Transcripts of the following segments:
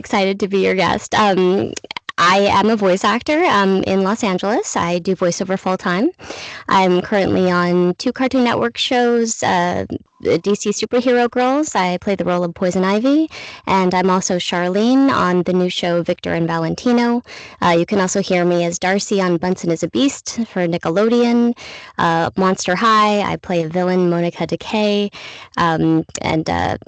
excited to be your guest. I am a voice actor in Los Angeles. I do voiceover full time. I'm currently on two Cartoon Network shows, DC Superhero Girls. I play the role of Poison Ivy, and I'm also Charlene on the new show Victor and Valentino. You can also hear me as Darcy on Bunsen is a Beast for Nickelodeon. Monster High, I play a villain, Monica Decay, and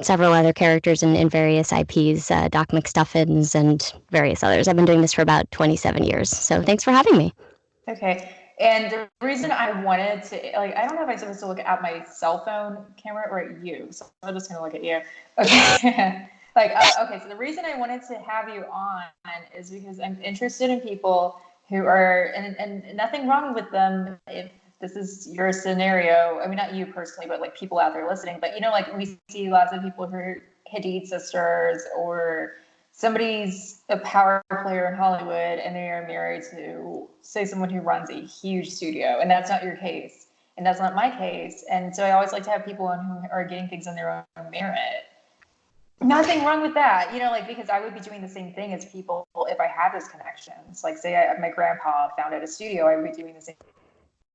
several other characters in various IPs, Doc McStuffins and various others. I've been doing this for about 27 years, so thanks for having me. Okay. And the reason I wanted to, like, I don't know if I'm supposed to look at my cell phone camera or at you, so I'm just going to look at you. Okay. Okay, so the reason I wanted to have you on is because I'm interested in people who are, and nothing wrong with them if this is your scenario. I mean, not you personally, but like people out there listening. But, like we see lots of people who are Hadid sisters, or somebody's a power player in Hollywood and they are married to, say, someone who runs a huge studio, and that's not your case, and that's not my case. And so I always like to have people on who are getting things on their own merit. Nothing wrong with that, because I would be doing the same thing as people if I had those connections. Like, say my grandpa founded a studio, I would be doing the same.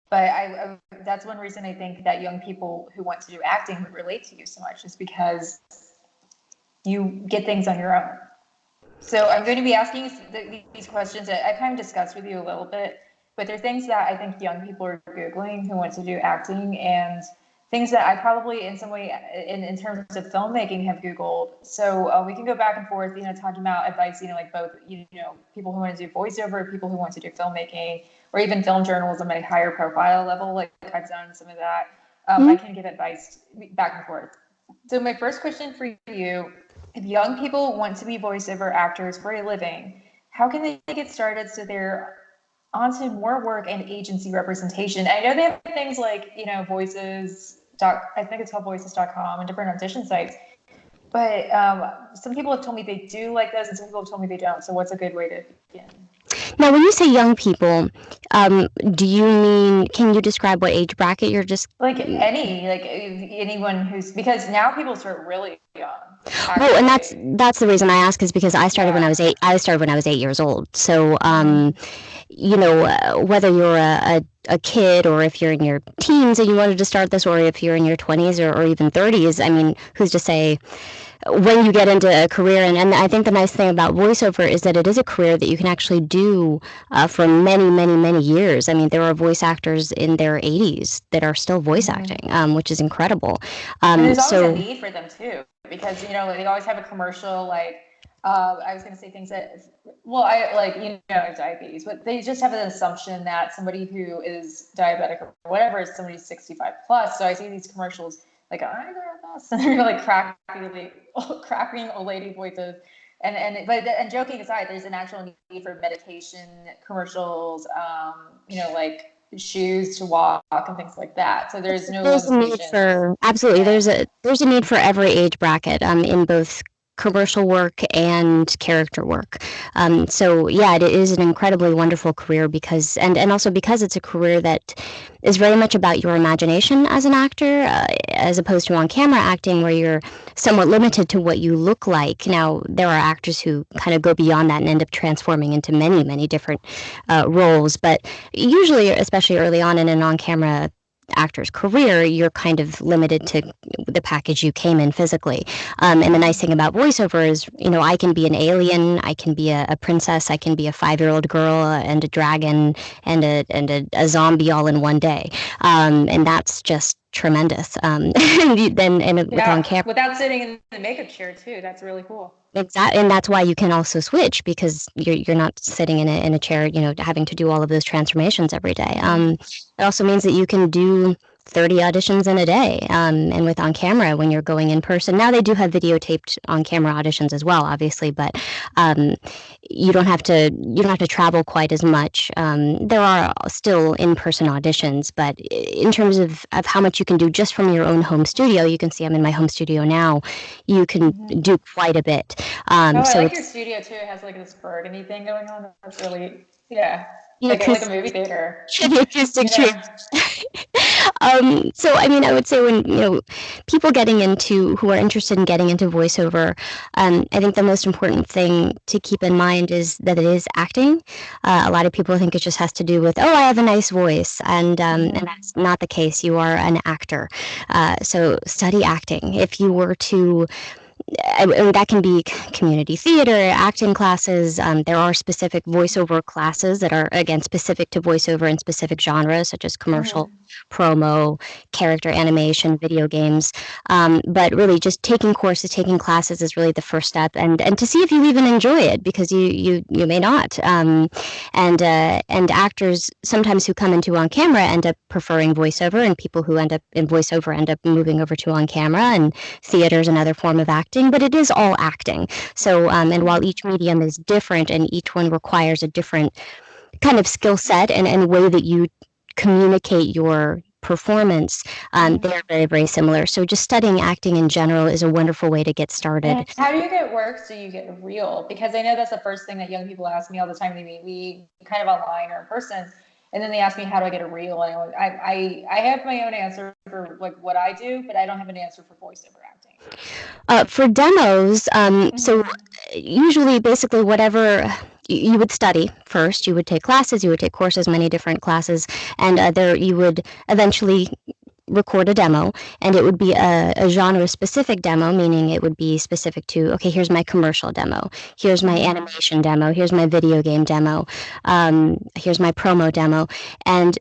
But that's one reason I think that young people who want to do acting would relate to you so much, is because you get things on your own. So I'm going to be asking these questions that I kind of discussed with you a little bit, but they're things that I think young people are Googling who want to do acting, and things that I probably in some way in terms of filmmaking have Googled. So we can go back and forth, talking about advice, like both, people who want to do voiceover, people who want to do filmmaking, or even film journalism at a higher profile level, like I've done some of that. I can give advice back and forth. So my first question for you: if young people want to be voiceover actors for a living, how can they get started so they're onto more work and agency representation? I know they have things like, Voices. I think it's called Voices.com and different audition sites. But some people have told me they do like those, and some people have told me they don't. So what's a good way to begin? Now, when you say young people, do you mean, can you describe what age bracket you're just... Like anyone who's, because now people start really young. Actually. Well, and that's the reason I ask, is because I started when I was 8. I started when I was 8 years old. So, whether you're a kid, or if you're in your teens and you wanted to start this, or if you're in your 20s or even 30s, I mean, who's to say when you get into a career? And I think the nice thing about voiceover is that it is a career that you can actually do for many, many, many years. I mean, there are voice actors in their 80s that are still voice acting, which is incredible. And there's always a need for them too, because they always have a commercial, like I was going to say things that, well, I have diabetes, but they just have an assumption that somebody who is diabetic or whatever is somebody 65 plus. So I see these commercials like, I got this, and they're like cracking old lady voices. And joking aside, there's an actual need for medication commercials, like shoes to walk and things like that. So there's no limitation. Absolutely. Yeah. There's a need for every age bracket in both commercial work and character work. So yeah, it is an incredibly wonderful career, because and also because it's a career that is very much about your imagination as an actor, as opposed to on camera acting, where you're somewhat limited to what you look like. Now, there are actors who kind of go beyond that and end up transforming into many, many different roles, but usually, especially early on in an on-camera actor's career, you're kind of limited to the package you came in physically. And the nice thing about voiceover is, I can be an alien, I can be a princess, I can be a 5-year-old girl and a dragon and a zombie all in one day. And that's just tremendous. And on camera, without sitting in the makeup chair too. That's really cool. Exactly, and that's why you can also switch, because you're not sitting in a chair, having to do all of those transformations every day. It also means that you can do 30 auditions in a day, and with on camera when you're going in person. Now they do have videotaped on camera auditions as well, obviously, but you don't have to travel quite as much. There are still in-person auditions, but in terms of how much you can do just from your own home studio, you can see I'm in my home studio now, you can do quite a bit. I like your studio too. It has like this burgundy thing going on. That's really, like a movie theater. The acoustic tree. So I mean, I would say when people who are interested in getting into voiceover, I think the most important thing to keep in mind is that it is acting. A lot of people think it just has to do with, oh, I have a nice voice, and that's not the case. You are an actor, so study acting. If you were to and that can be community theater, acting classes. There are specific voiceover classes that are, again, specific to voiceover in specific genres, such as commercial, promo, character animation, video games. But really, just taking courses, taking classes is really the first step, and to see if you even enjoy it, because you may not. And actors sometimes who come into on camera end up preferring voiceover, and people who end up in voiceover end up moving over to on camera, and theater is another form of acting, but it is all acting. So, and while each medium is different and each one requires a different kind of skill set and way that you communicate your performance, they are very, very similar. So just studying acting in general is a wonderful way to get started. And how do you get work so you get real? Because I know that's the first thing that young people ask me all the time. They meet me kind of online or in person. And then they ask me, how do I get a reel? And I have my own answer for like what I do, but I don't have an answer for voiceover acting. For demos, so usually basically whatever you would study first, you would take classes, you would take courses, many different classes, and there you would eventually record a demo, and it would be a genre-specific demo, meaning it would be specific to, okay, here's my commercial demo, here's my animation demo, here's my video game demo, here's my promo demo,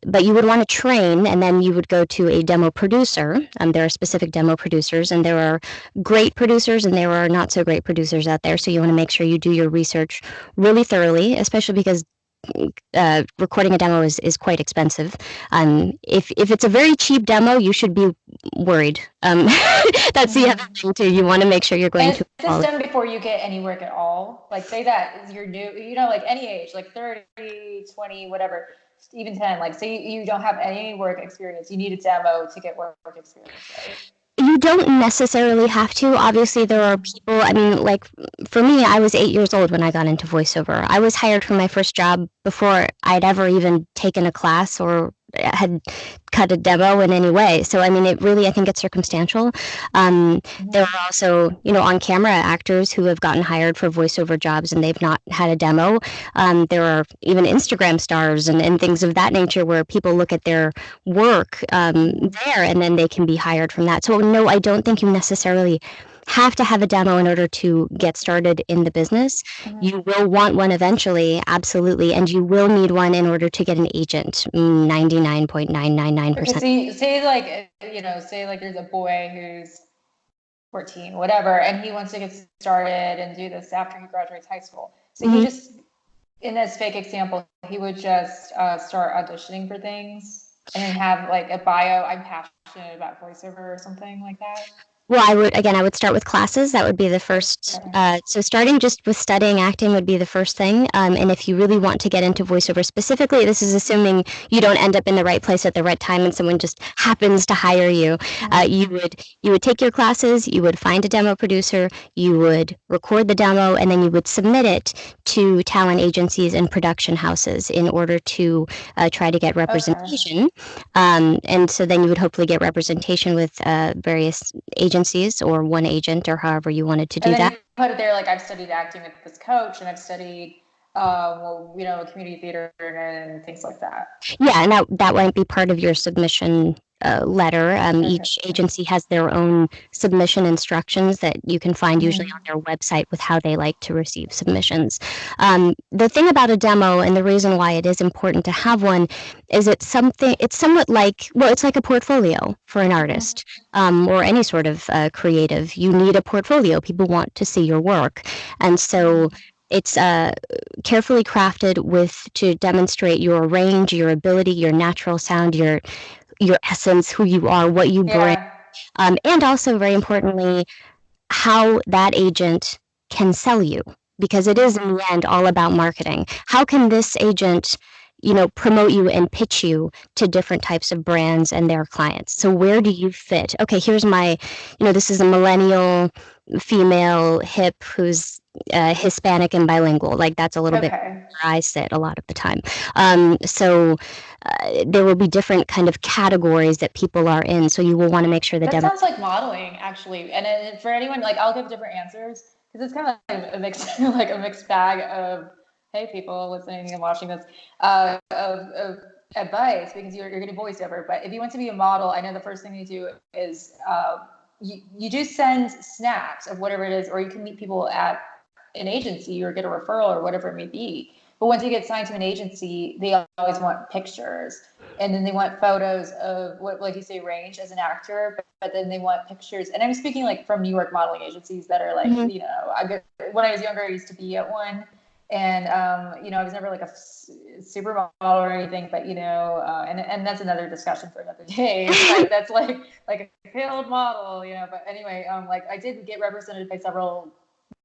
but you would want to train, and then you would go to a demo producer. There are specific demo producers, and there are great producers, and there are not so great producers out there, so you want to make sure you do your research really thoroughly, especially because recording a demo is quite expensive. If it's a very cheap demo, you should be worried. That's the other thing too. You want to make sure you're going to. Is this done before you get any work at all? Like, say that you're new, like any age, like 30, 20, whatever, even 10. Like, say you don't have any work experience, you need a demo to get work experience, right? You don't necessarily have to. Obviously, there are people, I mean, like for me, I was 8 years old when I got into voiceover. I was hired for my first job before I'd ever even taken a class or had cut a demo in any way. So, I mean, I think it's circumstantial. There are also, on-camera actors who have gotten hired for voiceover jobs and they've not had a demo. There are even Instagram stars and things of that nature where people look at their work there and then they can be hired from that. So, no, I don't think you necessarily have to have a demo in order to get started in the business. You will want one eventually, absolutely, and you will need one in order to get an agent, 99.999%. Say like there's a boy who's 14, whatever, and he wants to get started and do this after he graduates high school. So he just, in this fake example, he would just start auditioning for things and then have like a bio, I'm passionate about voiceover or something like that. Well, I would start with classes. That would be the first. So starting just with studying acting would be the first thing. And if you really want to get into voiceover specifically, this is assuming you don't end up in the right place at the right time and someone just happens to hire you. You would take your classes, you would find a demo producer, you would record the demo, and then you would submit it to talent agencies and production houses in order to try to get representation. And so then you would hopefully get representation with various agencies or one agent or however you wanted to do that. You put it there like, I've studied acting with this coach and I've studied community theater and things like that. Yeah, and that might be part of your submission letter. Each agency has their own submission instructions that you can find usually on their website with how they like to receive submissions. The thing about a demo and the reason why it is important to have one is it's somewhat like, well, it's like a portfolio for an artist or any sort of creative. You need a portfolio. People want to see your work. And so it's carefully crafted to demonstrate your range, your ability, your natural sound, your essence, who you are, what you bring, and also very importantly, how that agent can sell you, because it is in the end all about marketing. How can this agent promote you and pitch you to different types of brands and their clients? So where do you fit? Okay, here's my, this is a millennial female hip who's Hispanic and bilingual. Like that's a little bit Okay. where I sit a lot of the time. So there will be different kind of categories that people are in. So you will want to make sure the That demo. sounds like modeling, actually. And then for anyone, like, I'll give different answers because it's kind of like a mixed, like a mixed bag of, hey, people listening and watching this, of advice because you're going to voiceover. But if you want to be a model, I know the first thing you do is you do send snaps of whatever it is, or you can meet people at an agency or get a referral or whatever it may be. But once you get signed to an agency, they always want pictures. And then they want photos of what, like you say, range as an actor, but then they want pictures. And I'm speaking like from New York modeling agencies that are like, Mhm. when I was younger, I used to be at one. And, I was never like a supermodel or anything, but, and that's another discussion for another day. That's like a failed model, but anyway, like I did get represented by several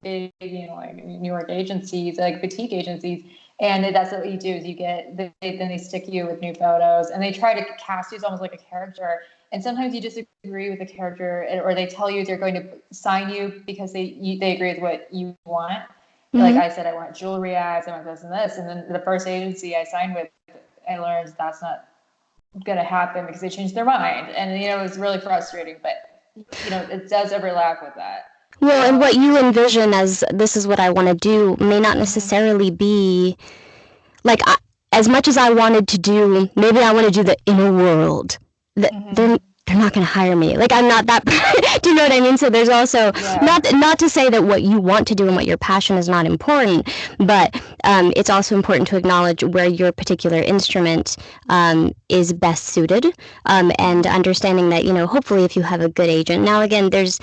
big, like New York agencies, like boutique agencies. And that's what you do is then they stick you with new photos and they try to cast you as almost like a character. And sometimes you disagree with the character or they tell you they're going to sign you because they agree with what you want. Like I said, I want jewelry ads, I want this and this. And then the first agency I signed with, I learned that's not going to happen because they changed their mind. And, it was really frustrating, but, it does overlap with that. Well, and what you envision as this is what I want to do may not necessarily be like as much as I wanted to do. Maybe I want to do the inner world. They're not going to hire me. Like I'm not that. Do you know what I mean? So there's also not to say that what you want to do and what your passion is not important, but it's also important to acknowledge where your particular instrument is best suited, and understanding that hopefully if you have a good agent. Now again, there's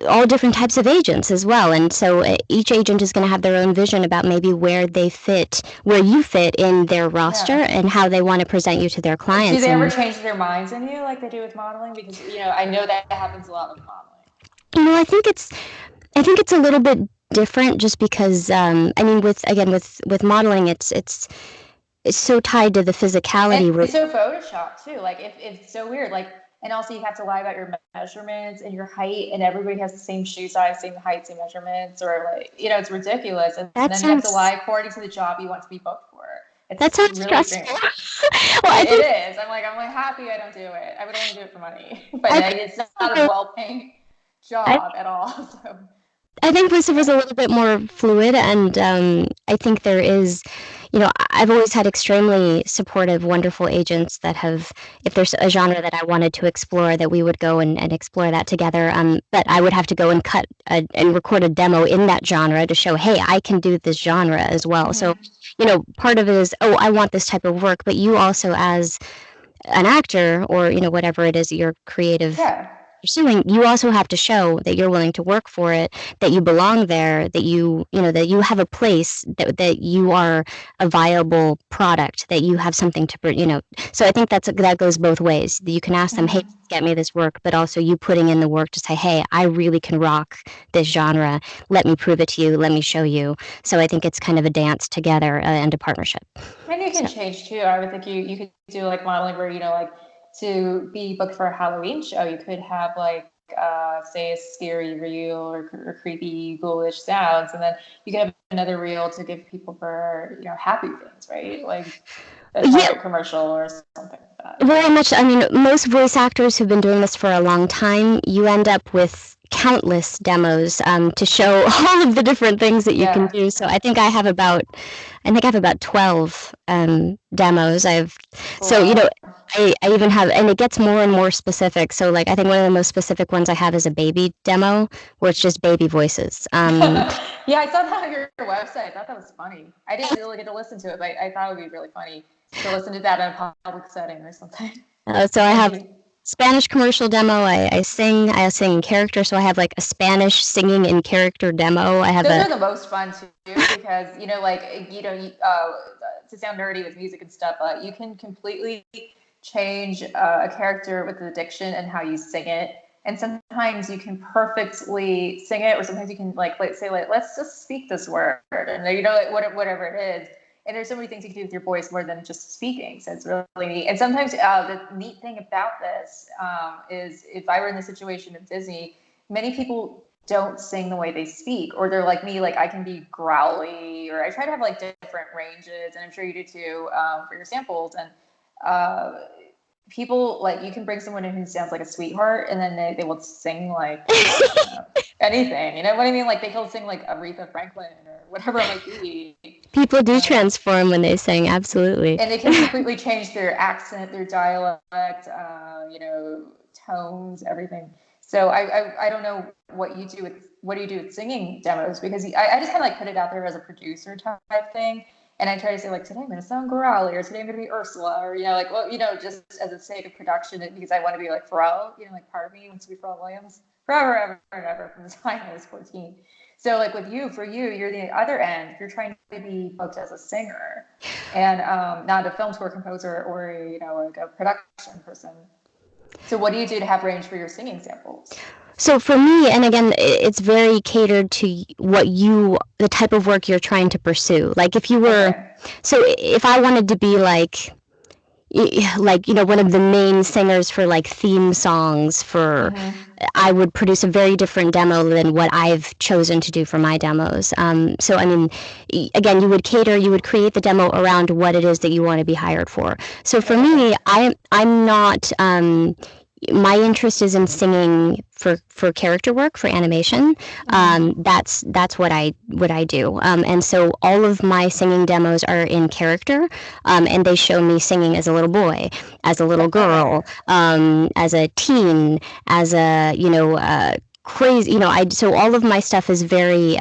all different types of agents as well, and so each agent is going to have their own vision about maybe where you fit in their roster and how they want to present you to their clients. Do they ever change their minds on you like they do with modeling? Because I know that happens a lot with modeling. I think it's a little bit different just because I mean with modeling it's so tied to the physicality. And it's so Photoshop too. Like if it's so weird. Like and also you have to lie about your measurements and your height, and everybody has the same shoe size, same height, same measurements, or like it's ridiculous. And then you have to lie according to the job you want to be booked for. That sounds really stressful. Well, it is. I'm like happy I don't do it. I would only do it for money, but it's not a well-paying job at all. So. I think Voiceover is a little bit more fluid, and I think there is, I've always had extremely supportive, wonderful agents that have, if there's a genre that I wanted to explore, that we would go and explore that together. But I would have to go and and record a demo in that genre to show, hey, I can do this genre as well. So, part of it is, oh, I want this type of work, but you also as an actor or, whatever it is your creative pursuing, you also have to show that you're willing to work for it, that you belong there, that that you have a place, that you are a viable product, that you have something to. So I think that goes both ways. You can ask them, hey, get me this work, but also you putting in the work to say, hey, I really can rock this genre. Let me prove it to you. Let me show you. So I think it's kind of a dance together and a partnership. And you can change too. I would think you could do like modeling where like to be booked for a Halloween show, you could have like say a scary reel or creepy ghoulish sounds, and then you could have another reel to give people for happy things, right? Like a Target commercial or something like that. Very much. I mean, most voice actors who've been doing this for a long time, you end up with countless demos to show all of the different things that you can do. So I think I have about 12 demos. I even have, and it gets more and more specific. So like I think one of the most specific ones I have is a baby demo where it's just baby voices. Yeah, I saw that on your website. I thought that was funny. I didn't really get to listen to it, but I thought it would be really funny to listen to that in a public setting or something. So I have Spanish commercial demo. I sing in character, so I have like a Spanish singing in character demo. I have those are the most fun too because to sound nerdy with music and stuff, you can completely change a character with the diction and how you sing it. And sometimes you can perfectly sing it, or sometimes you can say let's just speak this word, and whatever it is. And there's so many things you can do with your voice more than just speaking. So it's really neat. And sometimes the neat thing about this is if I were in the situation of Disney, many people don't sing the way they speak, or they're like me, like I can be growly, or I try to have like different ranges, and I'm sure you do too, for your samples. And people, like, you can bring someone in who sounds like a sweetheart, and then they will sing like anything, you know what I mean? Like they can sing like Aretha Franklin or whatever it might be. People do transform when they sing, absolutely. And they can completely change their accent, their dialect, tones, everything. So I don't know what you do with singing demos, because I just kind of like put it out there as a producer type thing. And I try to say, like, today I'm going to sound growly, or today I'm going to be Ursula, or, like, well, just as a sake of production, because I want to be like Pharrell, like part of me wants to be Pharrell Williams forever, ever, and ever, from the time I was 14. So like for you, you're the other end. You're trying to be booked as a singer and not a film score composer or, like a production person. So what do you do to have range for your singing samples? So for me, and again, it's very catered to the type of work you're trying to pursue. Like if you were, so if I wanted to be like one of the main singers for like theme songs for, I would produce a very different demo than what I've chosen to do for my demos. So I mean, again, you would create the demo around what it is that you want to be hired for. So for me, I'm not, my interest is in singing for character work, for animation. That's what I do. And so all of my singing demos are in character, and they show me singing as a little boy, as a little girl, as a teen, as a crazy, so all of my stuff is very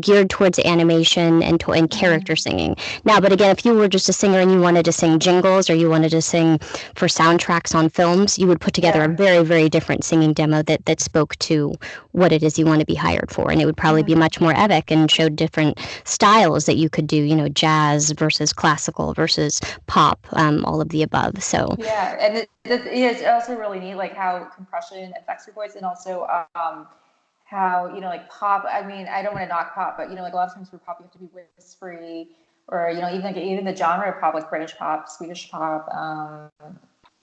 geared towards animation and character singing. Now, but again, if you were just a singer and you wanted to sing jingles, or you wanted to sing for soundtracks on films, you would put together a very, very different singing demo that spoke to what it is you want to be hired for. And it would probably be much more epic and showed different styles that you could do, jazz versus classical versus pop, all of the above. So yeah, and it's also really neat, like how compression affects your voice, and also how, like pop, I mean, I don't want to knock pop, but, like a lot of times for pop, you have to be whispery, or, even the genre of pop, like British pop, Swedish pop,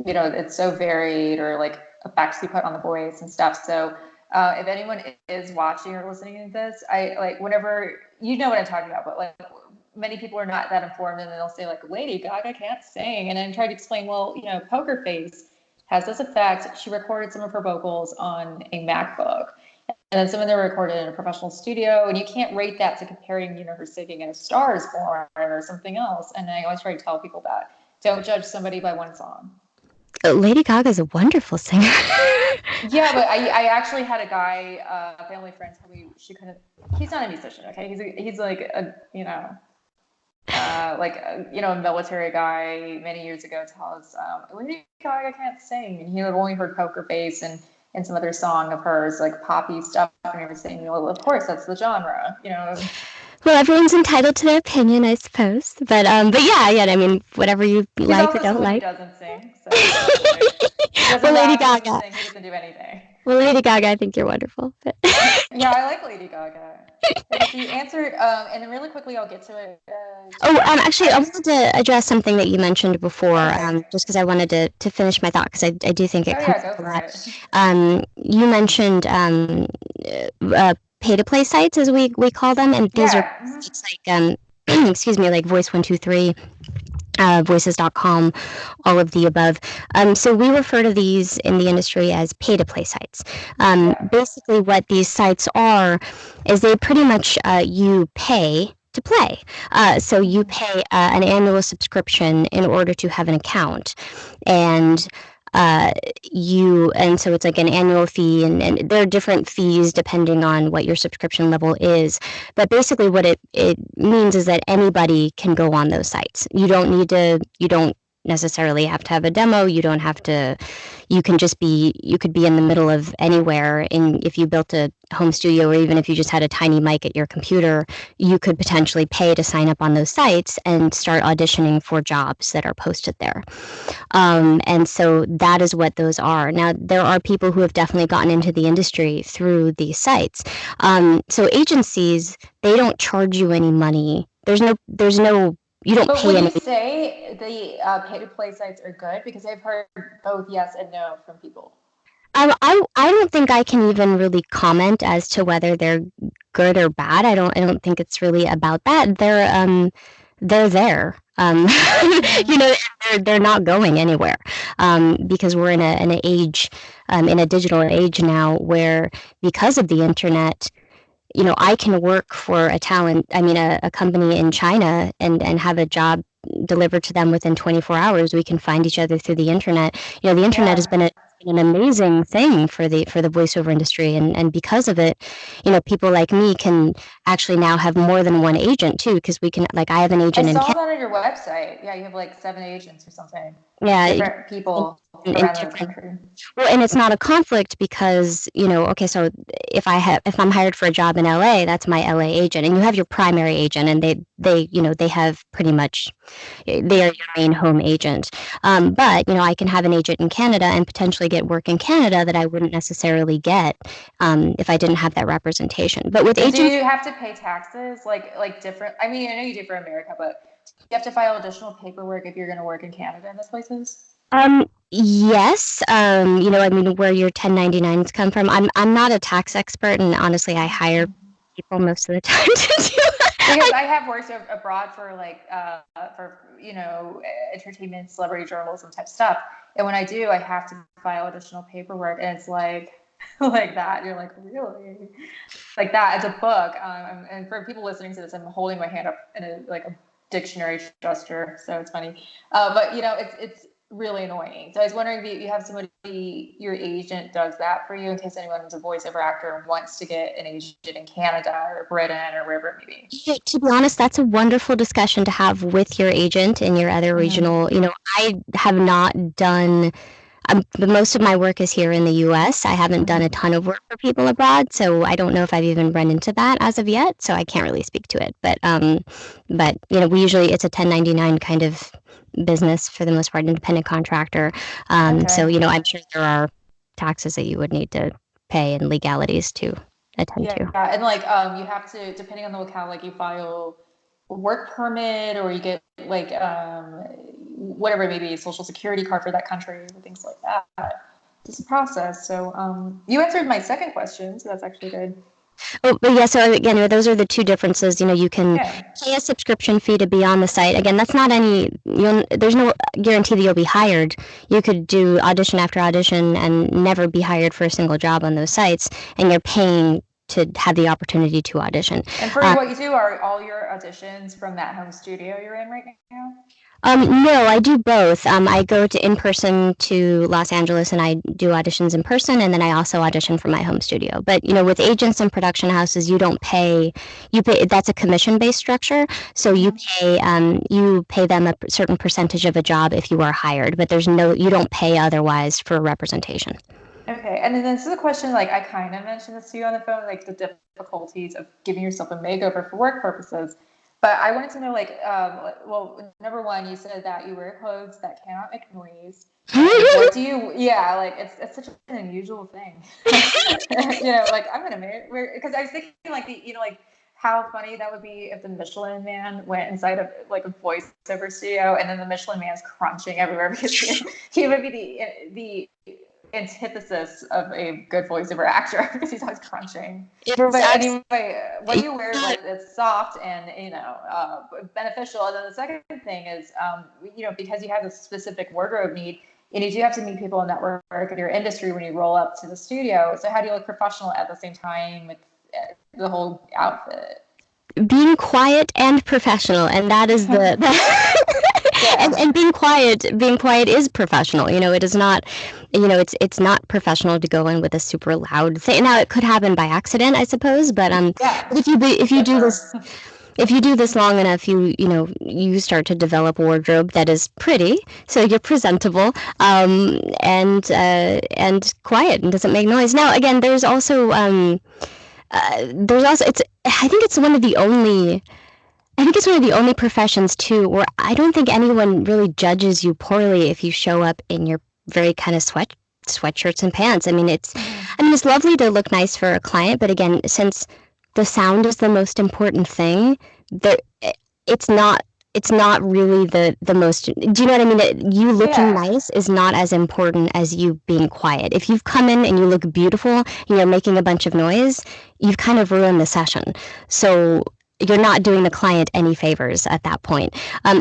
it's so varied, or like effects you put on the voice and stuff. So if anyone is watching or listening to this, I like, whenever, what I'm talking about, but like many people are not that informed, and they'll say like, Lady Gaga can't sing. And I try to explain, well, Poker Face has this effect. She recorded some of her vocals on a MacBook, and then some of them were recorded in a professional studio, and you can't rate that to comparing, her singing in A Star Is Born or something else. And I always try to tell people that don't judge somebody by one song. Lady Gaga is a wonderful singer. Yeah, but I actually had a guy, family friend, tell me he's not a musician, okay? He's like a, a military guy many years ago, tell us, Lady Gaga can't sing, and he had only heard Poker Face and some other song of hers, like poppy stuff, and he was saying, well, of course, that's the genre, Well, everyone's entitled to their opinion, I suppose. But yeah, I mean, whatever you like or don't like. He doesn't sing. So well, Lady Gaga. He doesn't do anything. Well, Lady Gaga, I think you're wonderful. Yeah, I like Lady Gaga. If you answered, and then really quickly, I'll get to it. Actually, I wanted to address something that you mentioned before, just because I wanted to finish my thought, because I do think it comes up a lot. You mentioned pay-to-play sites, as we call them, and these are just like excuse me, like Voice123, Voices.com, all of the above. So we refer to these in the industry as pay-to-play sites. Basically, what these sites are is they pretty much you pay to play. So you pay an annual subscription in order to have an account, and so it's like an annual fee, and there are different fees depending on what your subscription level is. But basically what it means is that anybody can go on those sites. You don't necessarily have to have a demo. You could be in the middle of anywhere, and if you built a home studio, or even if you just had a tiny mic at your computer, you could potentially pay to sign up on those sites and start auditioning for jobs that are posted there. And so that is what those are. Now, there are people who have definitely gotten into the industry through these sites. So agencies, they don't charge you any money. There's no you don't pay anything. But would you say the pay-to-play sites are good? Because I've heard both yes and no from people. I don't think I can even really comment as to whether they're good or bad. I don't think it's really about that. They're there. You Mm-hmm. know, they're not going anywhere, because we're in an age, in a digital age now, where because of the internet, I can work for a company in China, and have a job delivered to them within 24 hours. We can find each other through the internet. The internet has Yeah. been an amazing thing for the voiceover industry, and because of it, people like me can actually now have more than one agent too, because we can, like, I have an I agent in saw Canada. that on your website. Yeah, you have like 7 agents or something, Yeah, different people in around the different. country. Well, and it's not a conflict because, okay, so if I'm hired for a job in LA, that's my LA agent, and you have your primary agent, and they have pretty much, they are your main home agent. But I can have an agent in Canada and potentially get work in Canada that I wouldn't necessarily get, if I didn't have that representation. But with And do agents, you have to pay taxes like different? I mean, I know you do for America, but do you have to file additional paperwork if you're going to work in Canada in those places? yes, where your 1099s come from. I'm not a tax expert, and honestly, I hire people most of the time to do. Because I I have worked abroad for for entertainment, celebrity journalism type stuff, and when I do, I have to file additional paperwork, and it's like like that. You're like, really, like that. It's a book, and for people listening to this, I'm holding my hand up in a dictionary gesture, so it's funny. But it's really annoying. So I was wondering if you have somebody, your agent does that for you in case anyone's a voiceover actor and wants to get an agent in Canada or Britain or wherever it may be. To be honest, that's a wonderful discussion to have with your agent and your other Mm-hmm. regional. I have not done. Most of my work is here in the U.S. I haven't done a Mm-hmm. ton of work for people abroad, so I don't know if I've even run into that as of yet. So I can't really speak to it. But we usually, it's a 1099 kind of business for the most part, independent contractor. So Okay. I'm sure there are taxes that you would need to pay and legalities to attend Yeah, to. and you have to, depending on the locale, like you file a work permit or you get whatever, maybe a social security card for that country or things like that. It's a process. So you answered my second question, so that's actually good. Oh, but yeah, so again, those are the two differences. You can Yeah. pay a subscription fee to be on the site. Again, that's not there's no guarantee that you'll be hired. You could do audition after audition and never be hired for a single job on those sites, and you're paying to have the opportunity to audition. And for Uh, what you do, are all your auditions from that home studio you're in right now? no, I do both. I go to in person to Los Angeles and I do auditions in person, and then I also audition for my home studio. But with agents and production houses, you don't pay. You pay. That's a commission-based structure, so Mm-hmm. you pay them a certain percentage of a job if you are hired. But you don't pay otherwise for representation. Okay, and then this is a question, like I kind of mentioned this to you on the phone, like the difficulties of giving yourself a makeover for work purposes. But I wanted to know, well, number one, you said that you wear clothes that cannot make noise. And what do you, yeah, like it's such an unusual thing. Like I'm gonna wear, because I was thinking like like how funny that would be if the Michelin Man went inside of like a voiceover studio and then the Michelin Man's crunching everywhere because he would be the antithesis of a good voiceover actor because he's always crunching. It is But absolutely. anyway, what do you wear that's soft and beneficial? And then the second thing is, because you have a specific wardrobe need, and you do have to meet people in that work in your industry when you roll up to the studio. So how do you look professional at the same time with the whole outfit? Being quiet and professional, and that is the Yeah. and being quiet is professional. It is not, it's not professional to go in with a super loud thing. Now it could happen by accident, I suppose, but Yeah. if you For do sure. this if you do this long enough, you start to develop a wardrobe that is pretty, so you're presentable, and quiet and doesn't make noise. Now again, there's also it's I think it's one of the only I think it's one of the only professions too where I don't think anyone really judges you poorly if you show up in your very kind of sweatshirts and pants. Mm-hmm. It's lovely to look nice for a client, but again, since the sound is the most important thing, there it's not it's not really the most. Do you know what I mean? You looking Yeah. nice is not as important as you being quiet. If you've come in and you look beautiful and you're making a bunch of noise, you've kind of ruined the session. So you're not doing the client any favors at that point.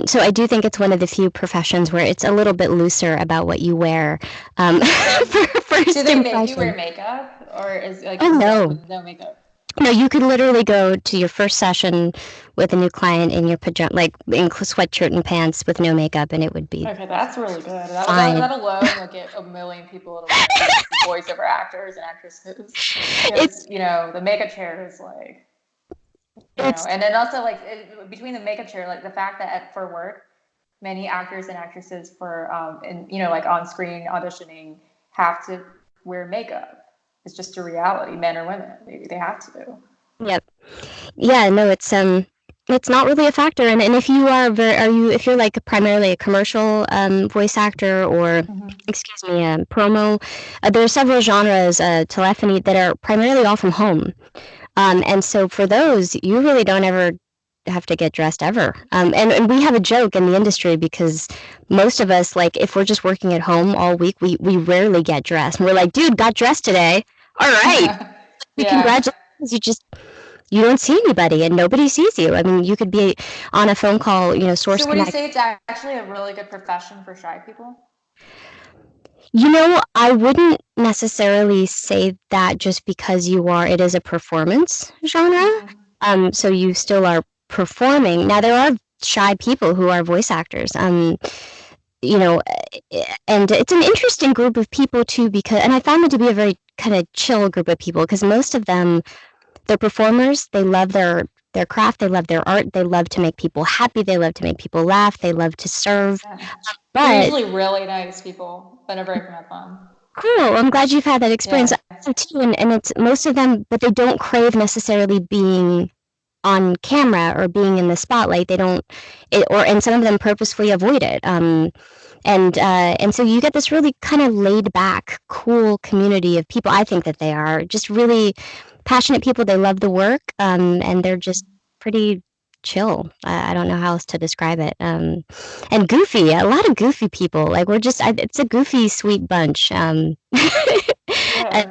So I do think it's one of the few professions where it's a little bit looser about what you wear for Do first they make you wear impression. makeup, or is like Oh just no, with no makeup? no, you could literally go to your first session with a new client in your pajama, like in sweatshirt and pants with no makeup, and it would be Okay, that's really good. That fine. alone will get a million people to want to be voiceover actors and actresses because It's the makeup chair is like it's and then also like between the makeup chair, like the fact that for work, many actors and actresses for and like on screen auditioning have to wear makeup. It's just a reality, men or women, they have to. yep. Yeah, no, it's not really a factor. And if you are if you're like primarily a commercial voice actor or Mm-hmm. excuse me, promo, there are several genres, telephony that are primarily all from home. And so for those, you really don't ever have to get dressed ever. And we have a joke in the industry because most of us, like, if we're just working at home all week, we rarely get dressed. And we're like, dude, got dressed today. All right. Yeah. Congratulations. You don't see anybody and nobody sees you. I mean, you could be on a phone call, Source So would you Connect. say it's actually a really good profession for shy people? I wouldn't necessarily say that just because it is a performance genre. Mm-hmm. So you still are performing. Now, there are shy people who are voice actors. You know, and it's an interesting group of people too, and I found them to be a very kind of chill group of people because most of them, they're performers. They love their craft. They love their art. They love to make people happy. They love to make people laugh. They love to serve. Yeah. They're But usually really nice people whenever I've met them. cool. I'm glad you've had that experience. Yeah. I have too, and it's most of them, but they don't crave necessarily being on camera or being in the spotlight. They don't, and some of them purposefully avoid it. And so you get this really kind of laid back, cool community of people. I think that they are just really passionate people. They love the work, and they're just pretty chill. I don't know how else to describe it. And goofy, a lot of goofy people. Like it's a goofy, sweet bunch. And Yeah.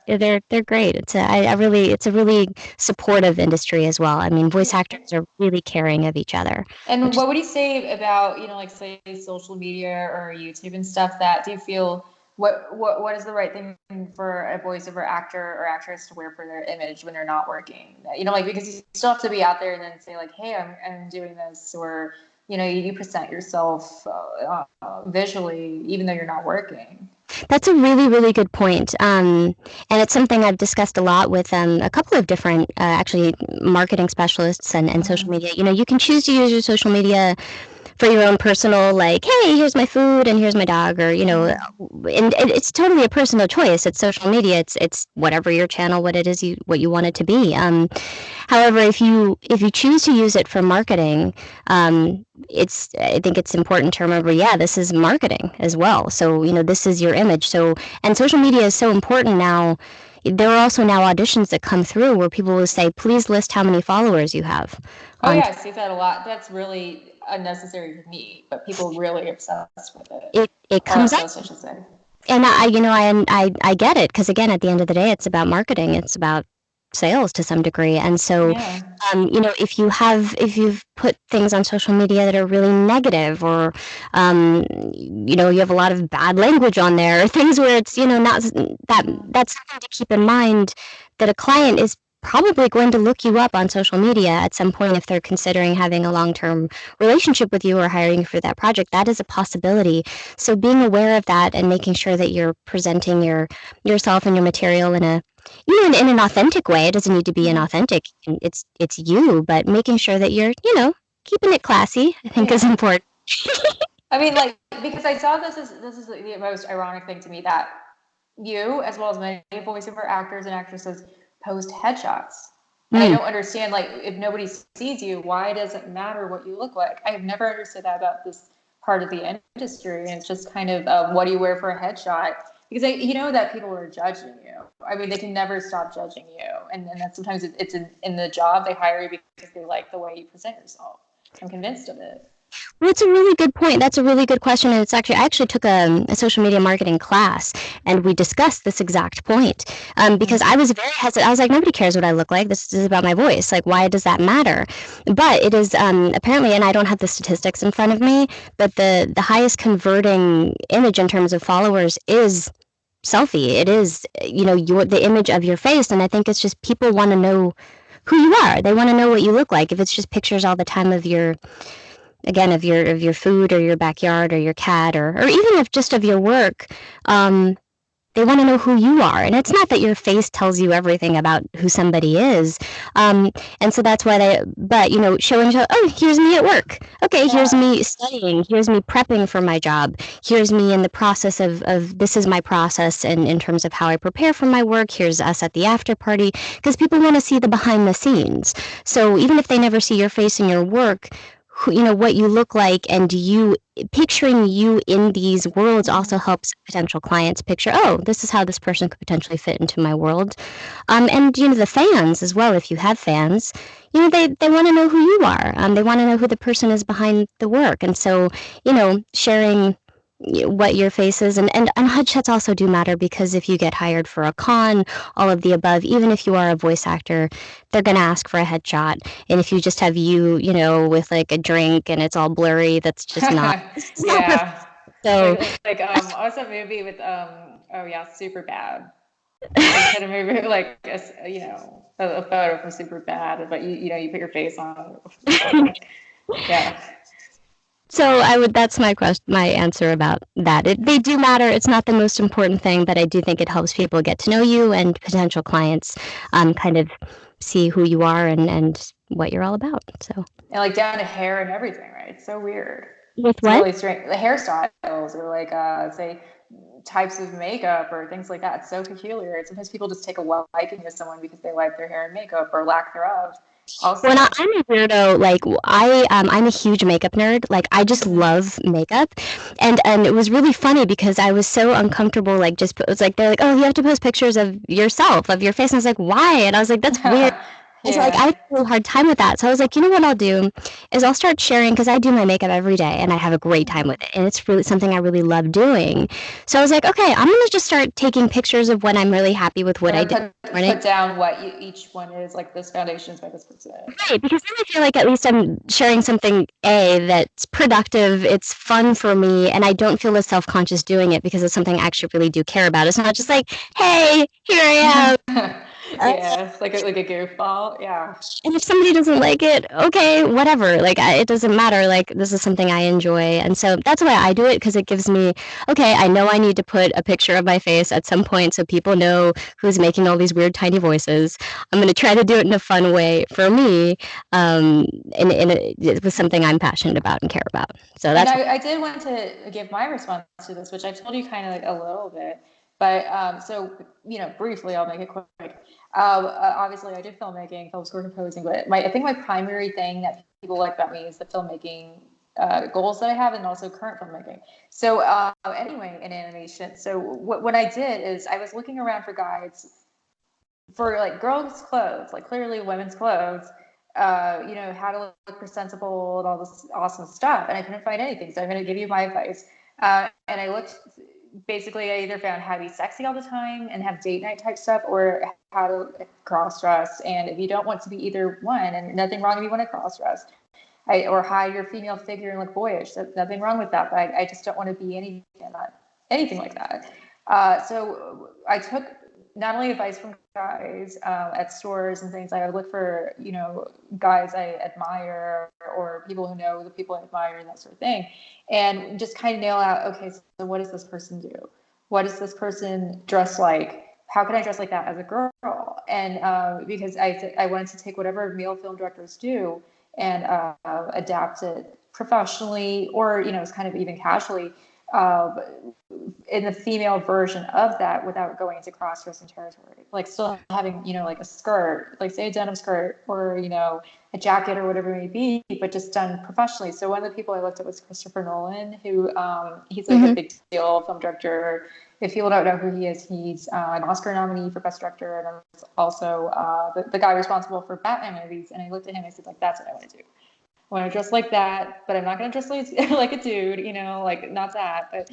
they're great. It's a really supportive industry as well. I mean, voice actors are really caring of each other, And which is what would you say about, like say social media or YouTube and stuff that do you feel what is the right thing for a voiceover actor or actress to wear for their image when they're not working? Like because you still have to be out there and then say like, hey, I'm doing this, or you present yourself visually even though you're not working. that's a really, really good point. And it's something I've discussed a lot with a couple of different, actually, marketing specialists and social Mm-hmm. media. You can choose to use your social media for your own personal, like, hey, here's my food and here's my dog, or Mm-hmm. and it's totally a personal choice. It's social media. It's whatever your channel, what you want it to be. However, if you choose to use it for marketing, I think it's important to remember, yeah, this is marketing as well. So this is your image. So and social media is so important now. There are also now auditions that come through where people will say, please list how many followers you have Oh on yeah, I see that a lot. That's really unnecessary to me, but people really obsessed with it. it Or comes up. obsessed, I should say. And I get it because again, at the end of the day, it's about marketing. It's about sales to some degree. And so, Yeah. if you've put things on social media that are really negative, or you have a lot of bad language on there, or things where it's not that's something to keep in mind that a client is probably going to look you up on social media at some point if they're considering having a long-term relationship with you or hiring you for that project. That is a possibility. So being aware of that and making sure that you're presenting yourself and your material in a in an authentic way. It doesn't need to be Mm-hmm. inauthentic. It's you, but making sure that you're keeping it classy, I think, is Yeah. important. I mean, like, because I saw this is the most ironic thing to me that you, as well as many voiceover actors and actresses, post headshots. And I Mm. don't understand, like, if nobody sees you, why does it matter what you look like? I have never understood that about this part of the industry. And it's just kind of what do you wear for a headshot? Because you know that people are judging you. I mean, they can never stop judging you. And then sometimes it's in the job, they hire you because they like the way you present yourself. I'm convinced of it. Well, it's a really good point. That's a really good question, and I actually took a social media marketing class, and we discussed this exact point. Because I was very hesitant. I was like, nobody cares what I look like. This is about my voice. Like, why does that matter? But it is apparently, and I don't have the statistics in front of me, but the highest converting image in terms of followers is selfie. It is, the image of your face, and I think it's just people want to know who you are. They want to know what you look like. If it's just pictures all the time of your again of your food or your backyard or your cat or even if just of your work, they want to know who you are. And it's not that your face tells you everything about who somebody is. And so that's why but, oh, here's me at work. Okay, here's me studying. Here's me prepping for my job. Here's me in the process of this is my process in terms of how I prepare for my work. Here's us at the after party. Because people want to see the behind the scenes. So even if they never see your face in your work, what you look like and picturing you in these worlds also helps potential clients picture, oh, this is how this person could potentially fit into my world. And the fans as well, if you have fans, they want to know who you are. They want to know who the person is behind the work. And so, sharing what your face is, and headshots also do matter, because if you get hired for a con, all of the above, even if you are a voice actor, they're going to ask for a headshot. And if you just have with like a drink and it's all blurry, that's just not. Yeah. So what's that movie with oh yeah, Super Bad. Like kind of movie like a photo from Super Bad, but you put your face on it. Yeah. So that's my my answer about that. They do matter. It's not the most important thing, but I do think it helps people get to know you, and potential clients kind of see who you are and what you're all about. So and like down to hair and everything, right? It's so weird. With it's what? really strange. The hairstyles or like say types of makeup or things like that. It's so peculiar. Sometimes people just take a liking to someone because they like their hair and makeup or lack thereof. Also, Well, I'm a weirdo. Like I'm a huge makeup nerd. Like I just love makeup, and it was really funny because I was so uncomfortable. Like it's like they're like, oh, you have to post pictures of yourself, of your face, and I was like, why? And I was like, that's weird. And so like I had a real hard time with that. So I was like, you know what I'll do is I'll start sharing, because I do my makeup every day and I have a great time with it, and it's really something I really love doing. So I was like, okay, I'm gonna just start taking pictures of when I'm really happy with what I did. Put down what each one is, like this foundation is by this person. Right, because then I feel like at least I'm sharing something that's productive, it's fun for me, and I don't feel as self-conscious doing it because it's something I actually really do care about. It's not just like, hey, here I am. Yeah, it's like a goofball. Yeah. And if somebody doesn't like it, okay, whatever. Like it doesn't matter. Like this is something I enjoy, and so that's why I do it, because it gives me, okay, I know I need to put a picture of my face at some point so people know who's making all these weird tiny voices. I'm gonna try to do it in a fun way for me, it was something I'm passionate about and care about. So that's. And I did want to give my response to this, which I told you kind of like a little bit, but so briefly, I'll make it quick. Obviously, I did filmmaking, film score composing, but I think my primary thing that people like about me is the filmmaking goals that I have, and also current filmmaking. So anyway, in animation, so what I did is I was looking around for guides for like girls' clothes, like clearly women's clothes, how to look presentable and all this awesome stuff. And I couldn't find anything. So I'm going to give you my advice. And I looked, basically, I either found how to be sexy all the time and have date night type stuff, or how to cross dress. And if you don't want to be either one, and nothing wrong if you want to cross dress, or hide your female figure and look boyish, nothing wrong with that. But I just don't want to be anything like that. So I took not only advice from guys at stores and things. I would look for, guys I admire, or people who know the people I admire, and that sort of thing. And just kind of nail out, okay, so what does this person do? What does this person dress like? How can I dress like that as a girl? And because I wanted to take whatever male film directors do and adapt it professionally, or, it's kind of even casually, in the female version of that, without going into cross-dressing territory, like still having, like a skirt, like say a denim skirt, or, a jacket or whatever it may be, but just done professionally. So one of the people I looked at was Christopher Nolan, who he's like a big deal film director. If people don't know who he is, he's an Oscar nominee for Best Director, and also the guy responsible for Batman movies. And I looked at him and I said, like, that's what I want to do. I want to dress like that, but I'm not going to dress like a dude, like not that, but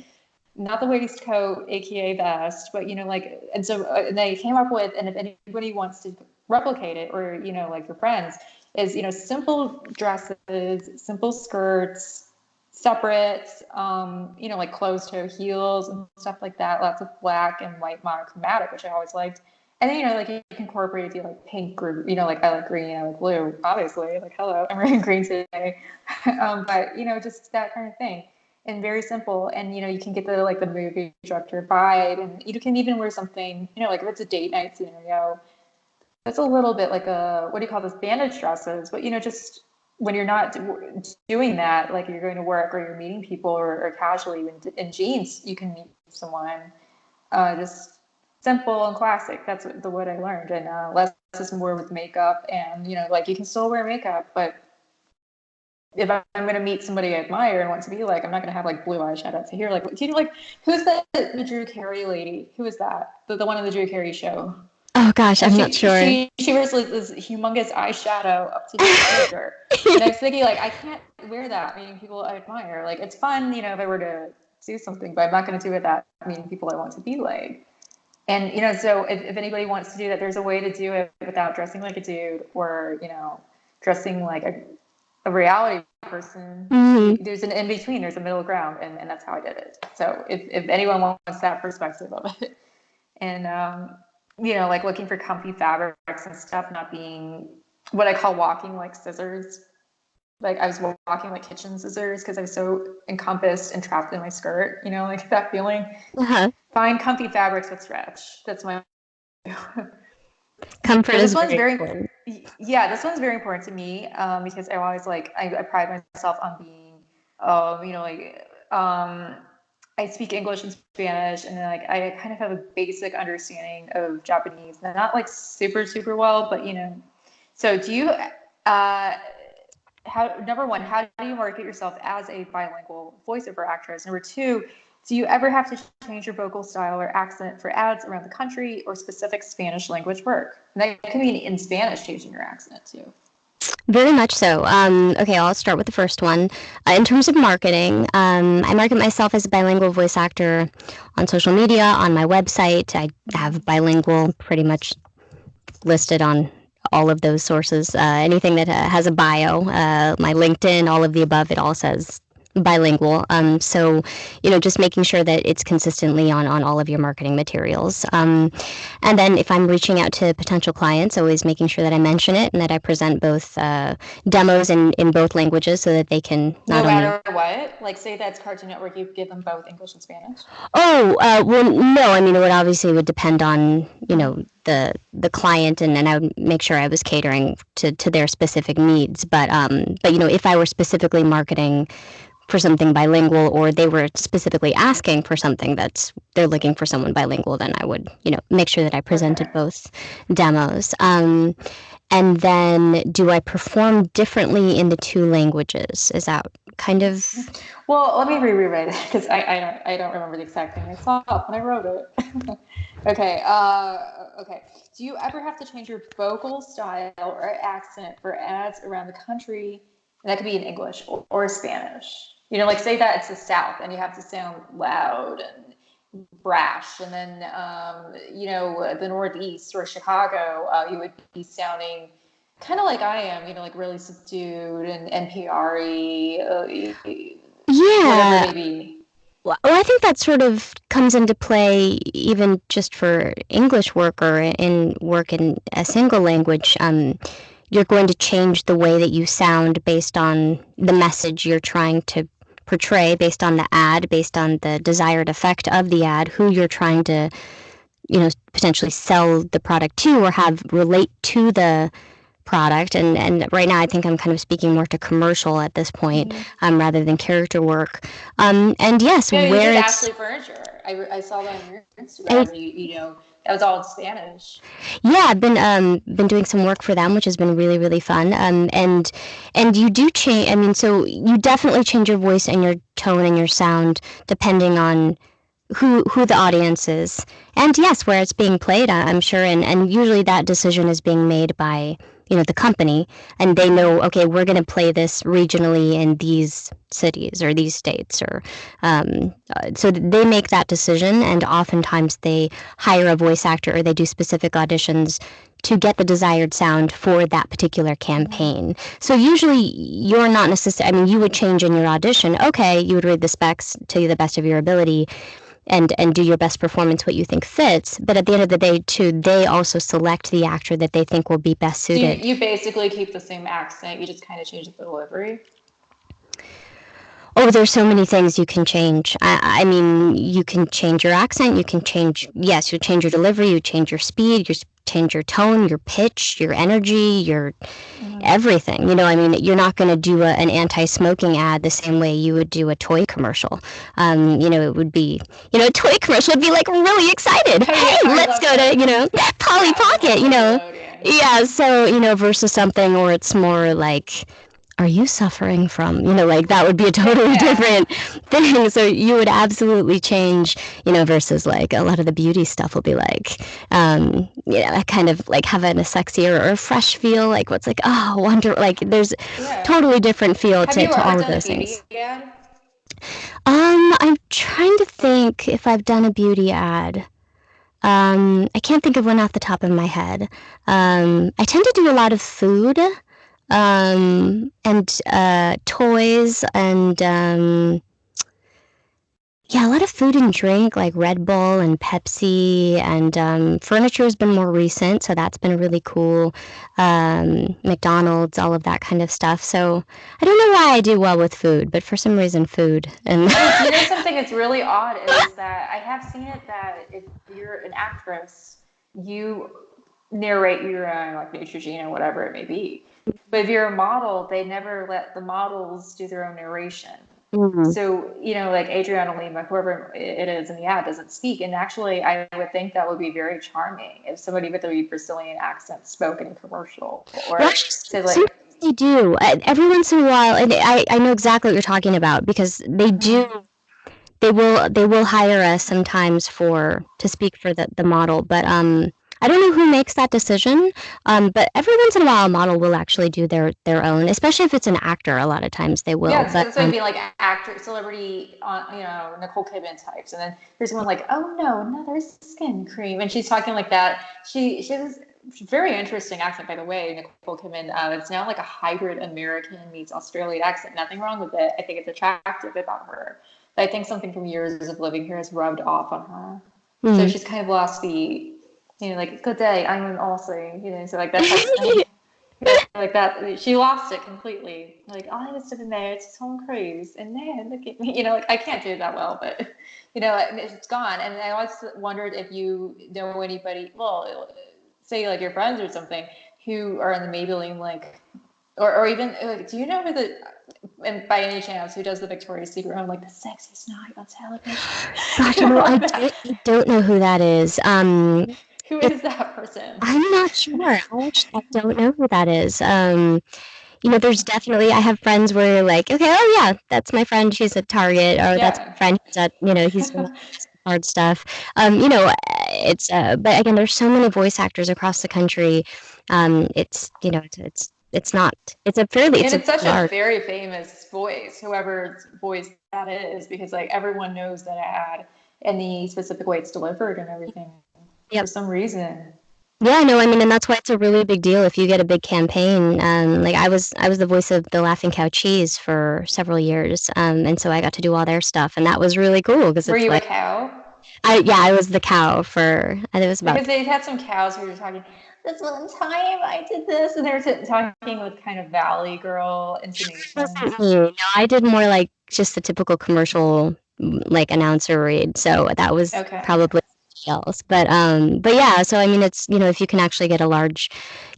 not the waistcoat, aka vest, but like, and so and they came up with, and if anybody wants to replicate it, or like your friends, is simple dresses, simple skirts, separate, like closed toe heels and stuff like that. Lots of black and white monochromatic, which I always liked. And then like you can incorporate if you like pink or like I like green, I like blue, obviously. Like hello, I'm wearing green today, but just that kind of thing. And very simple, and you can get the movie director vibe, and you can even wear something, like if it's a date night scenario, that's a little bit like a, what do you call this, bandage dresses, but just when you're not doing that, like you're going to work or you're meeting people, or casually in jeans, you can meet someone, just simple and classic. That's what I learned, and less is more with makeup, and like you can still wear makeup, but if I'm going to meet somebody I admire and want to be like, I'm not going to have like blue eyeshadow to here. Like, do you like, who's the Drew Carey lady? Who is that? The one on the Drew Carey show. Oh gosh, I'm not sure. She wears like this humongous eyeshadow up to the shoulder. And I was thinking, like, I can't wear that. I mean, people I admire. Like, it's fun, if I were to do something, but I'm not going to do it that. I mean, people I want to be like. And, so if anybody wants to do that, there's a way to do it without dressing like a dude, or, dressing like a reality person. Mm-hmm. There's an in-between, there's a middle ground, and that's how I did it. So if anyone wants that perspective of it, and like looking for comfy fabrics and stuff, not being what I call walking like scissors. Like I was walking like kitchen scissors because I was so encompassed and trapped in my skirt, like that feeling. Find comfy fabrics with stretch. That's my comfort is very important. Yeah, this one's very important to me, because I always I pride myself on being, I speak English and Spanish, and like I kind of have a basic understanding of Japanese, and not like super well, but So do you, number one, how do you market yourself as a bilingual voiceover actress? Number two, do you ever have to change your vocal style or accent for ads around the country or specific Spanish language work? And that can be in Spanish, changing your accent too. Very much so. Okay, I'll start with the first one. In terms of marketing, I market myself as a bilingual voice actor on social media, on my website. I have bilingual pretty much listed on all of those sources. Anything that has a bio, my LinkedIn, all of the above, it all says bilingual. So, just making sure that it's consistently on all of your marketing materials. And then if I'm reaching out to potential clients, always making sure that I mention it and that I present both demos in both languages so that they can not no matter what, like say that's Cartoon Network, you give them both English and Spanish. Oh, well, no, I mean, it would depend on, the client, and I would make sure I was catering to their specific needs. But if I were specifically marketing for something bilingual, or they were specifically asking for something they're looking for someone bilingual, then I would, make sure that I presented both demos. And then do I perform differently in the two languages? Is that kind of... Well, let me rewrite it, because I don't remember the exact thing I saw when I wrote it. Okay. Okay. Do you ever have to change your vocal style or accent for ads around the country? And that could be in English or Spanish. Like say that it's the South and you have to sound loud and brash. And then, the Northeast or Chicago, you would be sounding kind of like I am, like really subdued and NPR-y. Yeah. Whatever it may be. Well, I think that sort of comes into play even just for English work or in work in a single language. You're going to change the way that you sound based on the message you're trying to portray, based on the ad, based on the desired effect of the ad, who you're trying to, potentially sell the product to or have relate to the product. And right now I think I'm kind of speaking more to commercial at this point, rather than character work. And yes, where it's Ashley Furniture. I saw that on your Instagram. That was all in Spanish. Yeah, I've been doing some work for them, which has been really, really fun. And you do change. I mean, so you definitely change your voice and your tone and your sound depending on who the audience is, and yes, where it's being played. I'm sure, and usually that decision is being made by the company, and they know, okay, we're going to play this regionally in these cities or these states, or so they make that decision, and oftentimes they hire a voice actor or they do specific auditions to get the desired sound for that particular campaign. So usually you're not necessarily, I mean, you would change in your audition. Okay, you would read the specs to the best of your ability and do your best performance, what you think fits. But at the end of the day, too, they also select the actor that they think will be best So suited. you basically keep the same accent, you just kind of change the delivery? Oh, there's so many things you can change. I mean, you can change your accent. You can change, yes, you change your delivery. You change your speed. You change your tone, your pitch, your energy, your everything. I mean, you're not going to do an anti-smoking ad the same way you would do a toy commercial. It would be, a toy commercial would be like really excited. Oh, Hey, yeah, let's go to, Polly Pocket, Nickelodeon. Yeah, so, versus something where it's more like, are you suffering from, like that would be a totally different thing. So you would absolutely change, versus like a lot of the beauty stuff will be like, kind of like having a sexier or a fresh feel, like what's like, oh, wonder, like there's totally different feel to all of those things. Ad? I'm trying to think if I've done a beauty ad. I can't think of one off the top of my head. I tend to do a lot of food. And toys, and a lot of food and drink, like Red Bull and Pepsi, and furniture has been more recent, so that's been really cool. McDonald's, all of that kind of stuff. So I don't know why I do well with food, but for some reason, food. And something that's really odd is that I have seen it that if you're an actress, you narrate your own, like Neutrogena, whatever it may be. But if you're a model, they never let the models do their own narration. Mm-hmm. So, like Adriana Lima, whoever it is in the ad, doesn't speak. And actually, I would think that would be very charming if somebody with a Brazilian accent spoke in a commercial. Or they do. Every once in a while, and I know exactly what you're talking about, because they do. They will hire us sometimes to speak for the model, but I don't know who makes that decision, but every once in a while, a model will actually do their own, especially if it's an actor. A lot of times they will. Yeah, so it'd be like actor, celebrity, Nicole Kidman types, and then there's someone like, oh no, another skin cream, and she's talking like that. She has very interesting accent, by the way, Nicole Kidman. It's now like a hybrid American meets Australian accent. Nothing wrong with it. I think it's attractive about her. But I think something from years of living here has rubbed off on her. Mm-hmm. So she's kind of lost the. Like, good day, I'm an Aussie, so like that. Like that, she lost it completely. Like, I was sitting there, it's Tom Cruise, and then look at me, like I can't do it that well, but it's gone. And I always wondered if you know anybody, well, say like your friends or something, who are in the Maybelline, like, or even like, do you know who and by any chance, who does the Victoria's Secret home, like the sexiest night on television? Gosh, I don't know who that is. Who is that person? I'm not sure. I don't know who that is. There's definitely, I have friends where you're like, okay, oh yeah, that's my friend. She's at Target, or that's my friend. He's at, he's doing hard stuff. It's, but again, there's so many voice actors across the country. It's not, it's a fairly, it's such a very famous voice, whoever's voice that is, because like everyone knows that ad and the specific way it's delivered and everything. Yep. For some reason. Yeah, no, I mean, and that's why it's a really big deal if you get a big campaign. Like I was the voice of the Laughing Cow Cheese for several years, and so I got to do all their stuff, and that was really cool because were you like, a cow? I was the cow for. I think it was about. Because they had some cows who were talking. This one time I did this, and they were talking with kind of Valley Girl intonation. No, I did more like just the typical commercial like announcer read. So that was probably else. But yeah, so I mean, it's if you can actually get a large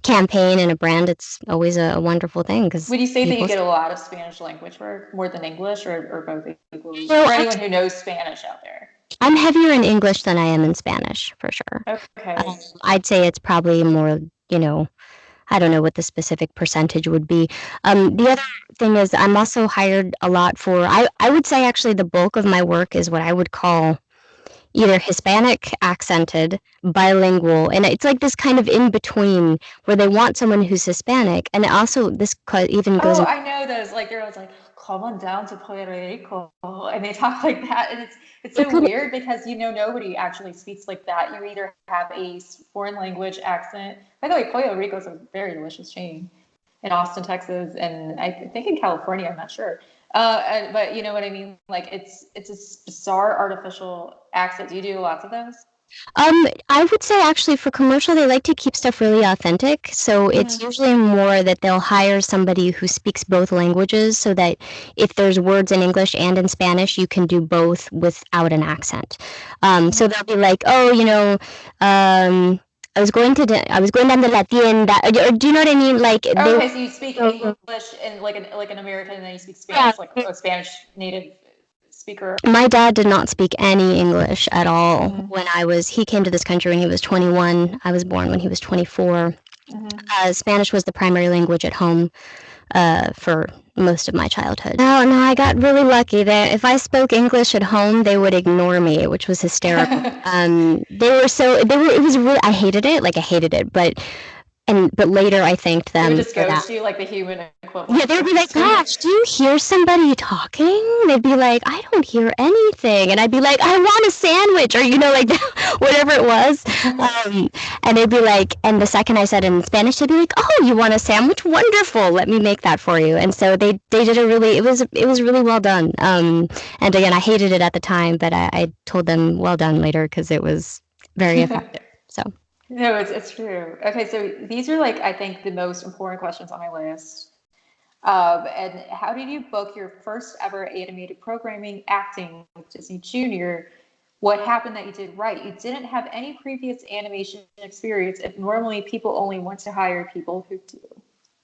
campaign and a brand, it's always a wonderful thing. Because would you say that you get a lot of Spanish language work more than English, or both equally? For anyone who knows Spanish out there. I'm heavier in English than I am in Spanish, for sure. Okay. I'd say it's probably more, I don't know what the specific percentage would be. The other thing is I'm also hired a lot for, I would say actually the bulk of my work is what I would call either Hispanic accented, bilingual, and it's like this kind of in between where they want someone who's Hispanic, and also even goes. Oh, I know those. Like they're always like, "Come on down to Puerto Rico," and they talk like that, and it's so weird because nobody actually speaks like that. You either have a foreign language accent. By the way, Puerto Rico is a very delicious chain in Austin, Texas, and I think in California. I'm not sure. But you know what I mean? Like it's a bizarre artificial accent. Do you do lots of those? I would say actually for commercial, they like to keep stuff really authentic. So it's usually more that they'll hire somebody who speaks both languages so that if there's words in English and in Spanish, you can do both without an accent. So they'll be like, oh, I was going down to la tienda. Or do you know what I mean? Like okay, so you speak English and like an American, and then you speak Spanish, like a Spanish native speaker. My dad did not speak any English at all when he came to this country when he was 21. I was born when he was 24. Spanish was the primary language at home for most of my childhood. No, I got really lucky there. If I spoke English at home, they would ignore me, which was hysterical. It was really, I hated it, but later I thanked them. They would just ghost you like the human equivalent. Yeah, they would be like, gosh, do you hear somebody talking? They'd be like, I don't hear anything. And I'd be like, I want a sandwich, or, like, whatever it was. And they'd be like, and the second I said in Spanish, they'd be like, oh, you want a sandwich? Wonderful. Let me make that for you. And so they did it was really well done. And again, I hated it at the time, but I told them well done later because it was very effective. So. No, it's true. Okay, so these are I think the most important questions on my list. And how did you book your first ever animated programming acting with Disney Junior? What happened that you did right? You didn't have any previous animation experience. If normally people only want to hire people who do,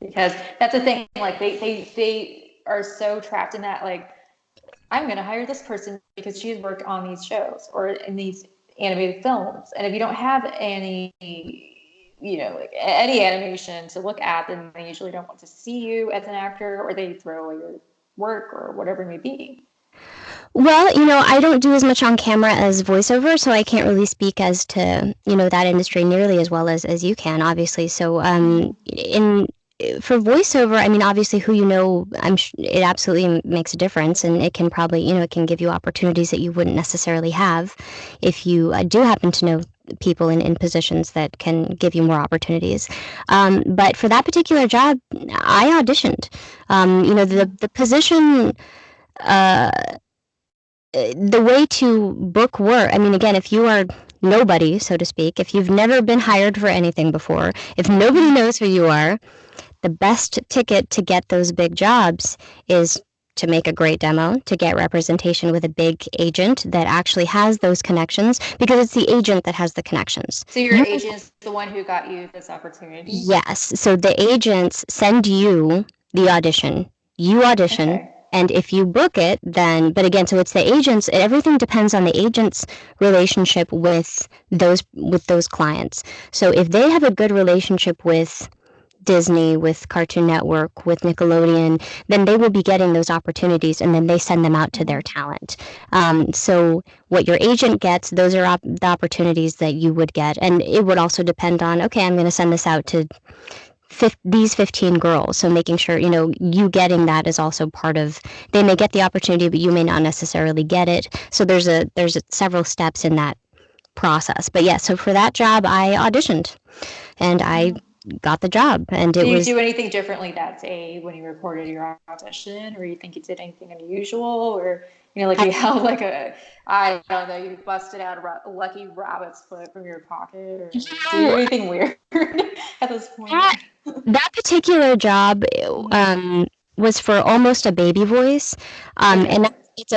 because that's the thing. Like they are so trapped in that. Like, I'm going to hire this person because she's worked on these shows or in these animated films, and if you don't have any any animation to look at, then they usually don't want to see you as an actor, or they throw away your work or whatever it may be. Well, I don't do as much on camera as voiceover, so I can't really speak as to that industry nearly as well as you can, obviously. So for voiceover, I mean, obviously, who it absolutely makes a difference, and it can probably, it can give you opportunities that you wouldn't necessarily have if you do happen to know people in positions that can give you more opportunities. But for that particular job, I auditioned. The position. The way to book work, I mean, again, if you are nobody, so to speak, if you've never been hired for anything before, if nobody knows who you are, the best ticket to get those big jobs is to make a great demo, to get representation with a big agent that actually has those connections, because it's the agent that has the connections. So your agent is the one who got you this opportunity? Yes. So the agents send you the audition. You audition. Okay. And if you book it, then, but again, so it's the agents, everything depends on the agent's relationship with those clients. So if they have a good relationship with Disney, with Cartoon Network, with Nickelodeon, then they will be getting those opportunities, and then they send them out to their talent. So what your agent gets, those are the opportunities that you would get. And it would also depend on, okay, I'm going to send this out to these 15 girls. So making sure, you getting that is also part of, they may get the opportunity, but you may not necessarily get it. So there's several steps in that process. But yeah, so for that job, I auditioned and I got the job. And did you do anything differently that day when you recorded your audition, or you think you did anything unusual, or you held I don't know, you busted out a lucky rabbit's foot from your pocket, or do anything weird at this point? That particular job was for almost a baby voice, and it's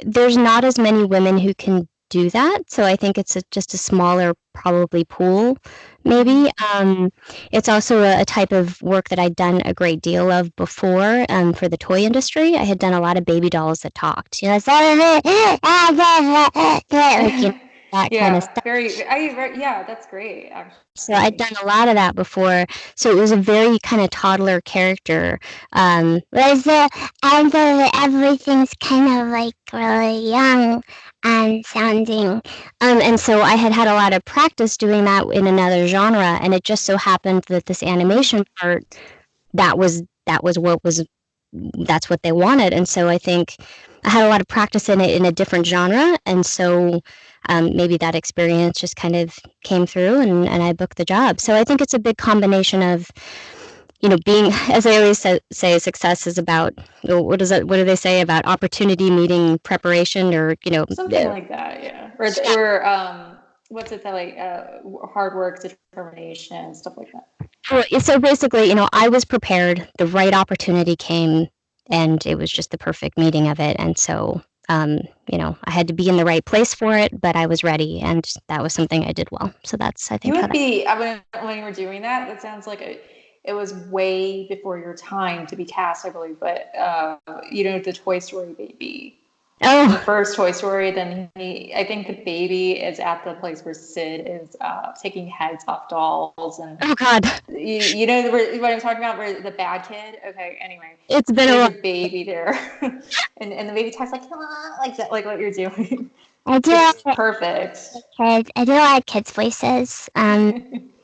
there's not as many women who can do that, so I think it's just a smaller probably pool, maybe. It's also a type of work that I'd done a great deal of before for the toy industry. I had done a lot of baby dolls that talked. That that kind of Yeah, stuff. yeah, that's great, So I'd actually. done a lot of that before. So it was a very kind of toddler character. Whereas and everything's kind of like really young and sounding. And so I had had a lot of practice doing that in another genre, and it just so happened that this animation part, that was what was that's what they wanted. And so I think I had a lot of practice in it in a different genre, and so maybe that experience just kind of came through, and I booked the job. So I think it's a big combination of, being, as I always say, success is about, what is it? What do they say about opportunity meeting preparation, or Something like that, yeah. What's it that like hard work, determination, stuff like that. so basically, I was prepared. The right opportunity came, and it was just the perfect meeting of it. And so, I had to be in the right place for it, but I was ready, and that was something I did well. So that's, I You think, how would that. be when you were doing that. That sounds like it was way before your time to be cast, I believe. But the Toy Story baby. In the Oh, first Toy Story, then I think the baby is at the place where Sid is taking heads off dolls, and oh God, you know what I'm talking about, where the bad kid. Okay, anyway, it's he been a plays while. a baby there, and the baby talks like, "Come on," like that, like what you're doing. I do It's like perfect. kids. I do like kids' voices.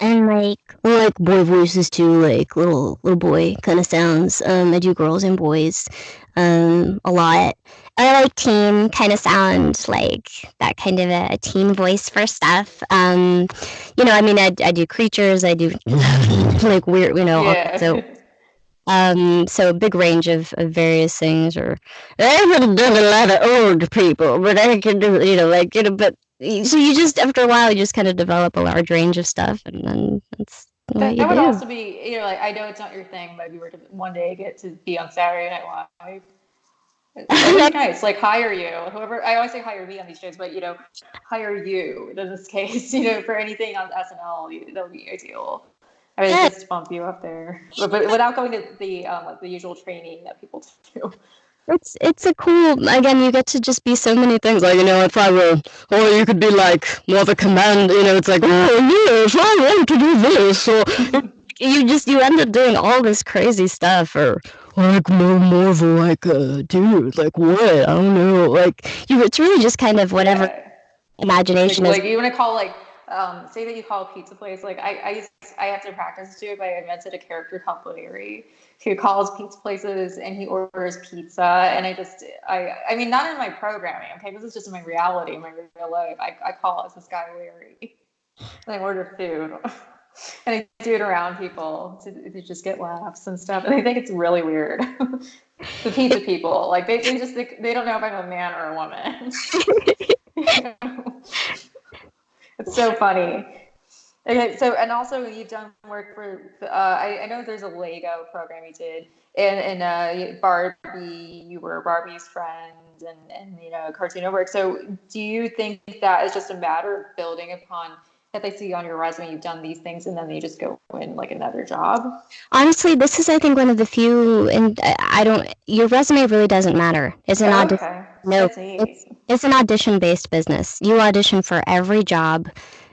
And like, I like boy voices too, like little boy kind of sounds. I do girls and boys, a lot. I like teen kind of sound, like that kind of a teen voice for stuff. I mean, I do creatures, I do like weird, all kinds of. Yeah. So a big range of various things. Or I haven't done a lot of old people, but I can do, but so you just, after a while, you just kind of develop a large range of stuff, and then that's what you That would do. also be, like, I know it's not your thing, but if you were to one day get to be on Saturday Night Live, that would be nice. Like, hire you. Whoever, I always say hire me on these shows, but, hire you in this case, for anything on SNL, that would be ideal. I would Yeah, just bump you up there, but without going to the like the usual training that people do. it's a cool. Again, you get to just be so many things. Like, if I were, or you could be like more of a command. It's like, oh yeah, if I want to do this, or you end up doing all this crazy stuff, or like more of a, like, dude, like what, I don't know, like, it's really just kind of whatever Yeah. imagination is. Like you want to call, like, say that you call a pizza place, like I have to practice too, but I invented a character called Larry who calls pizza places and he orders pizza, and I mean, not in my programming, okay, this is just in my reality, in my real life. I call as this guy Larry and I order food and I do it around people to just get laughs and stuff, and I think it's really weird. The pizza people, like, they don't know if I'm a man or a woman. It's so funny. Okay, so, and also you've done work for, I know there's a Lego program you did, and Barbie, you were Barbie's friend, and Cartoon Network. So do you think that is just a matter of building upon that they see on your resume, you've done these things, and then they just go in like another job? Honestly, this is, I think, one of the few, and I don't, your resume really doesn't matter. It's an audition. Okay, No, that's it's neat. it's an audition based business. You audition for every job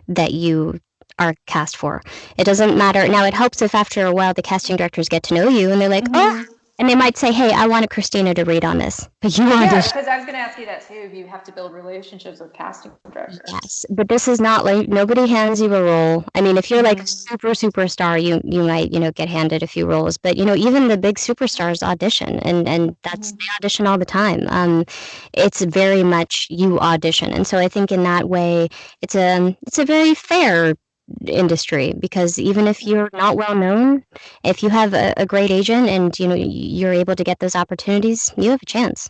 that you are cast for. It doesn't matter. Now, it helps if after a while the casting directors get to know you and they're like, oh, Mm-hmm. and they might say, hey, I wanted Christina to read on this, but you Yeah, audition. because I was going to ask you that too. If you have to build relationships with casting directors. Yes, but this is not like, nobody hands you a role. I mean, if you're like Mm-hmm. super superstar, you might, get handed a few roles. But even the big superstars audition, and that's, they Mm-hmm. audition all the time. It's very much you audition, and so I think in that way, it's a very fair industry, because even if you're not well known, if you have a great agent, and you're able to get those opportunities, you have a chance.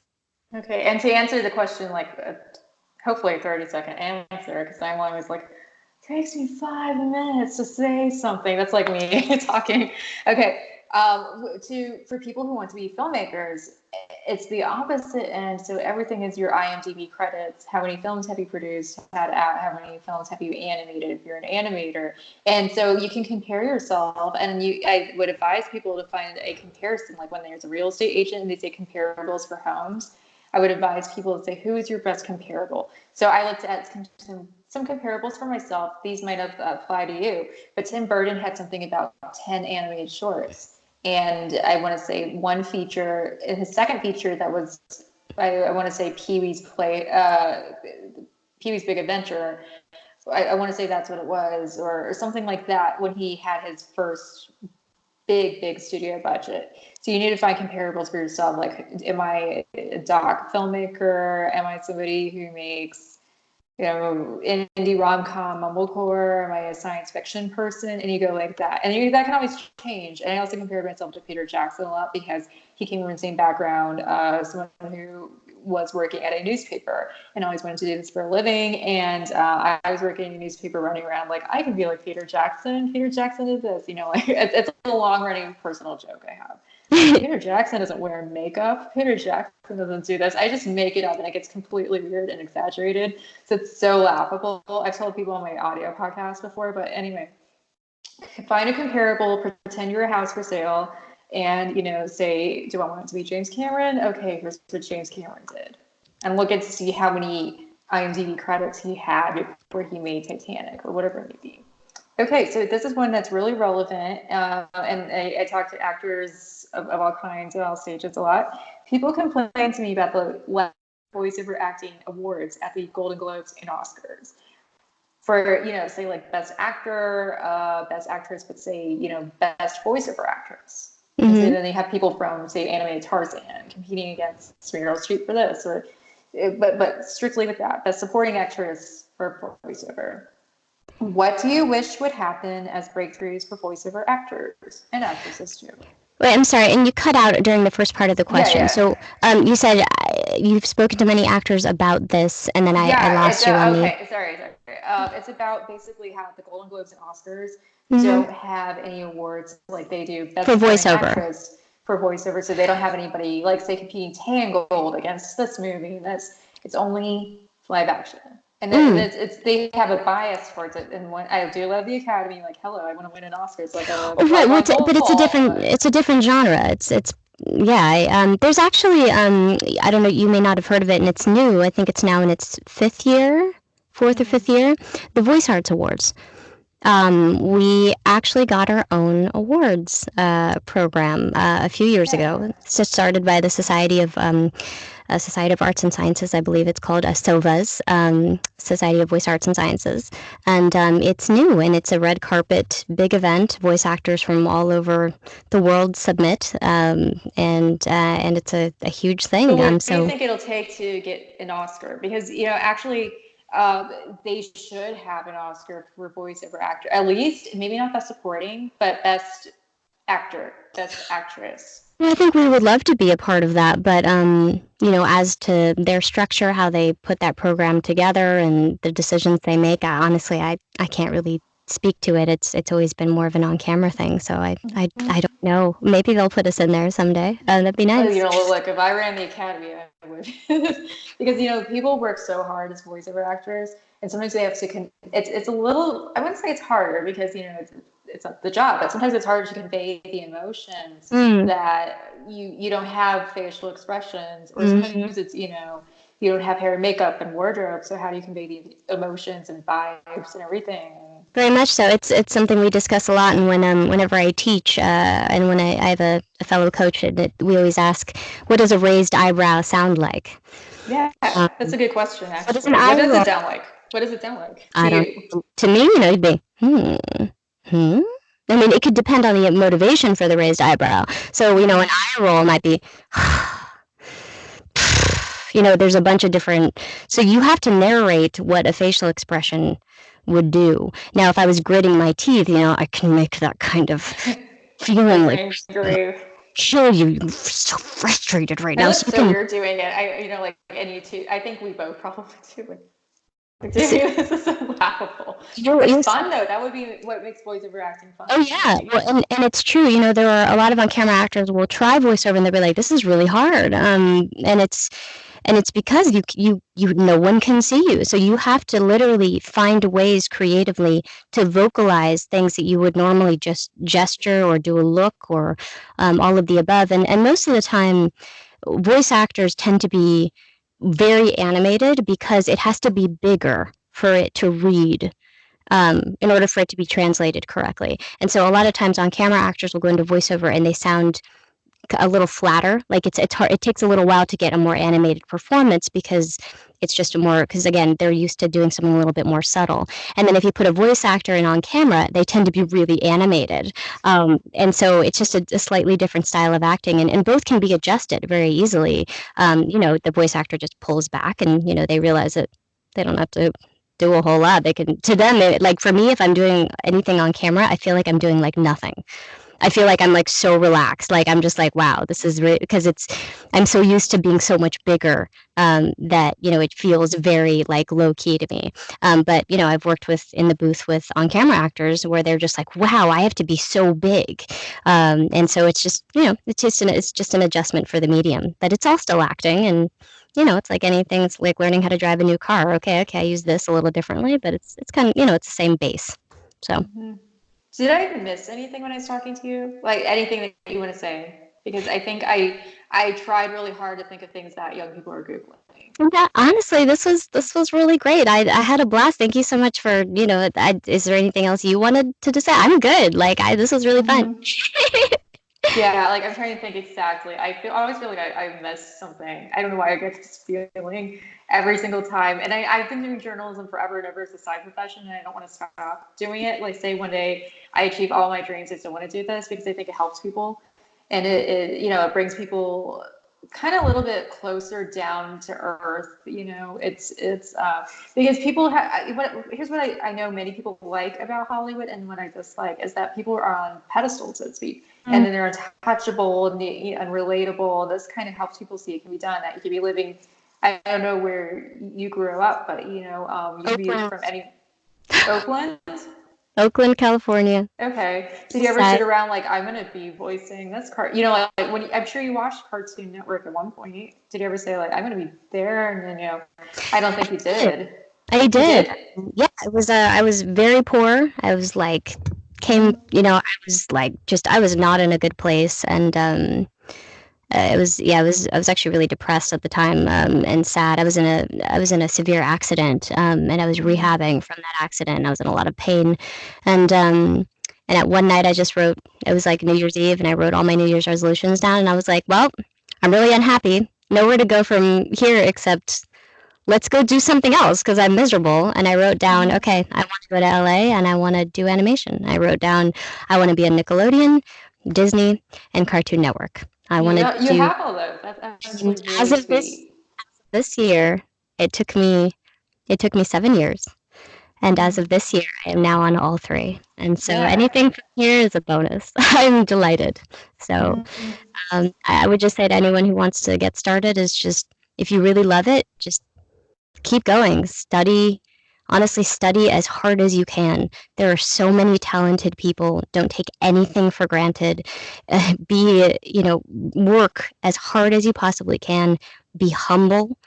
Okay, and to answer the question, like, hopefully a 30-second answer, because I'm always like, takes me 5 minutes to say something. That's like me talking. Okay, for people who want to be filmmakers, it's the opposite end. So everything is your IMDb credits. How many films have you produced? How many films have you animated if you're an animator? And so you can compare yourself. And I would advise people to find a comparison, like when there's a real estate agent and they say comparables for homes. I would advise people to say, who is your best comparable? So I looked at some some comparables for myself. These might have apply to you, but Tim Burton had something about 10 animated shorts. And I want to say one feature, in his second feature, that was, I want to say Pee-wee's Pee-wee's Big Adventure. I want to say that's what it was, or something like that, when he had his first big studio budget. So you need to find comparables for yourself. Like, am I a doc filmmaker? Am I somebody who makes, indie rom-com mumblecore? Am I a science fiction person? And you go like that. And that can always change. And I also compared myself to Peter Jackson a lot because he came from the same background, someone who was working at a newspaper and always wanted to do this for a living. And I was working in a newspaper, running around like, I can be like Peter Jackson. Peter Jackson is this, like it's a long-running personal joke I have. Peter Jackson doesn't wear makeup. Peter Jackson doesn't do this. I just make it up and it gets completely weird and exaggerated. So it's so laughable. I've told people on my audio podcast before, but anyway, find a comparable, pretend you're a house for sale, and, say, do I want it to be James Cameron? Okay, here's what James Cameron did. And look and see how many IMDb credits he had before he made Titanic or whatever it may be. Okay, so this is one that's really relevant, and I talk to actors of all kinds at all stages a lot. People complain to me about the voiceover acting awards at the Golden Globes and Oscars. For, say like Best Actor, Best Actress, but say, Best Voiceover Actress. Mm-hmm. So then they have people from, say, animated Tarzan competing against Meryl Streep for this, but strictly with that, Best Supporting Actress for voiceover. What do you wish would happen as breakthroughs for voiceover actors and actresses too? Wait, I'm sorry, and you cut out during the first part of the question. Yeah. So you said you've spoken to many actors about this, and then I lost you on okay, sorry. It's about basically how the Golden Globes and Oscars don't have any awards like they do Best for voiceover. Actress for voiceover, so they don't have anybody, like, say, competing Tangled against this movie. It's only live action. And then they have a bias towards it. And when I do love the Academy, like, hello, I want to win an Oscar. It's like but it's a different genre. There's actually I don't know, you may not have heard of it, and it's new. I think it's now in its fourth or fifth year. The Voice Arts Awards. We actually got our own awards program a few years ago. It's just started by the Society of Arts and Sciences, I believe it's called, SOVAS, Society of Voice Arts and Sciences. And it's new, and it's a red carpet, big event. Voice actors from all over the world submit, and it's a huge thing. What do you think it'll take to get an Oscar? Because, actually, they should have an Oscar for voiceover actor, at least, maybe not Best Supporting, but Best Actor, Best Actress. I think we would love to be a part of that, but as to their structure, how they put that program together, and the decisions they make, honestly, I can't really speak to it. It's always been more of an on-camera thing, so I don't know. Maybe they'll put us in there someday. That'd be nice. Look, if I ran the Academy, I would, because people work so hard as voiceover actors, and sometimes they have to. It's a little. I wouldn't say it's harder because it's not the job, but sometimes it's harder to convey the emotions that you don't have facial expressions, or sometimes it's you don't have hair and makeup and wardrobe. So how do you convey the emotions and vibes and everything? Very much so. It's something we discuss a lot, and whenever I teach, and when I have a fellow coach, we always ask, what does a raised eyebrow sound like? Yeah, that's a good question, actually. What does it sound like? What does it sound like? To me, it'd be, I mean, it could depend on the motivation for the raised eyebrow. So, an eye roll might be, there's a bunch of different, so you have to narrate what a facial expression would do. Now, if I was gritting my teeth, I can make that kind of feeling like, sure, you're so frustrated right now. So you're doing it. And you too. I think we both probably do it. This is so laughable. It's fun though. That would be what makes voiceover acting fun. Oh yeah, well, and it's true. There are a lot of on-camera actors will try voiceover and they'll be like, "This is really hard," and it's because you no one can see you, so you have to literally find ways creatively to vocalize things that you would normally just gesture or do a look or all of the above, and most of the time, voice actors tend to be very animated because it has to be bigger for it to read, in order for it to be translated correctly. And so a lot of times on camera, actors will go into voiceover and they sound a little flatter. Like it's hard. It takes a little while to get a more animated performance because it's just because again they're used to doing something a little bit more subtle. And then if you put a voice actor in on camera, they tend to be really animated. And so it's just a slightly different style of acting, and both can be adjusted very easily. The voice actor just pulls back, and they realize that they don't have to do a whole lot. They can, to them, like for me, if I'm doing anything on camera, I feel like I'm doing like nothing. I feel like I'm like so relaxed. Like I'm just like, wow, this is because I'm so used to being so much bigger, that it feels very like low key to me. But I've worked in the booth with on camera actors where they're just like, wow, I have to be so big, and so it's just it's just an adjustment for the medium, but it's all still acting. And it's like anything. It's like learning how to drive a new car. Okay, I use this a little differently, but it's kind of it's the same base. So. Mm-hmm. Did I miss anything when I was talking to you? Like anything that you want to say? Because I think I tried really hard to think of things that young people are Googling. Yeah, honestly, this was really great. I had a blast. Thank you so much for is there anything else you wanted to say? I'm good. Like this was really fun. Yeah, like I'm trying to think exactly. I always feel like I missed something. I don't know why I get this feeling every single time. And I've been doing journalism forever and ever as a side profession, and I don't want to stop doing it. Like say one day I achieve all my dreams, I still want to do this because I think it helps people, and it brings people kind of a little bit closer down to earth. It's because people here's what I know many people like about Hollywood, and what I dislike is that people are on pedestals, so to speak, and then they're untouchable and unrelatable. This kind of helps people see it can be done, that you could be living, I don't know where you grew up, but you could be from any Oakland, California. Okay. Did you ever sit around like, I'm gonna be voicing this like when I'm sure you watched Cartoon Network at one point. Did you ever say like, I'm gonna be there? And then I don't think you did. I did. Yeah, I was very poor. I was like I was not in a good place, and I was actually really depressed at the time, and sad. I was in a severe accident, and I was rehabbing from that accident. I was in a lot of pain, and at one night I just wrote. It was like New Year's Eve, and I wrote all my New Year's resolutions down. And I was like, well, I'm really unhappy. Nowhere to go from here except let's go do something else because I'm miserable. And I wrote down, okay, I want to go to LA and I want to do animation. I wrote down, I want to be a Nickelodeon, Disney, and Cartoon Network. I want to. You have all those. That's really as of this year, it took me 7 years, and as of this year, I am now on all three. And so anything from here is a bonus. I'm delighted. So I would just say to anyone who wants to get started is just, if you really love it, just keep going. Honestly, study as hard as you can. There are so many talented people. Don't take anything for granted. Work as hard as you possibly can. Be humble.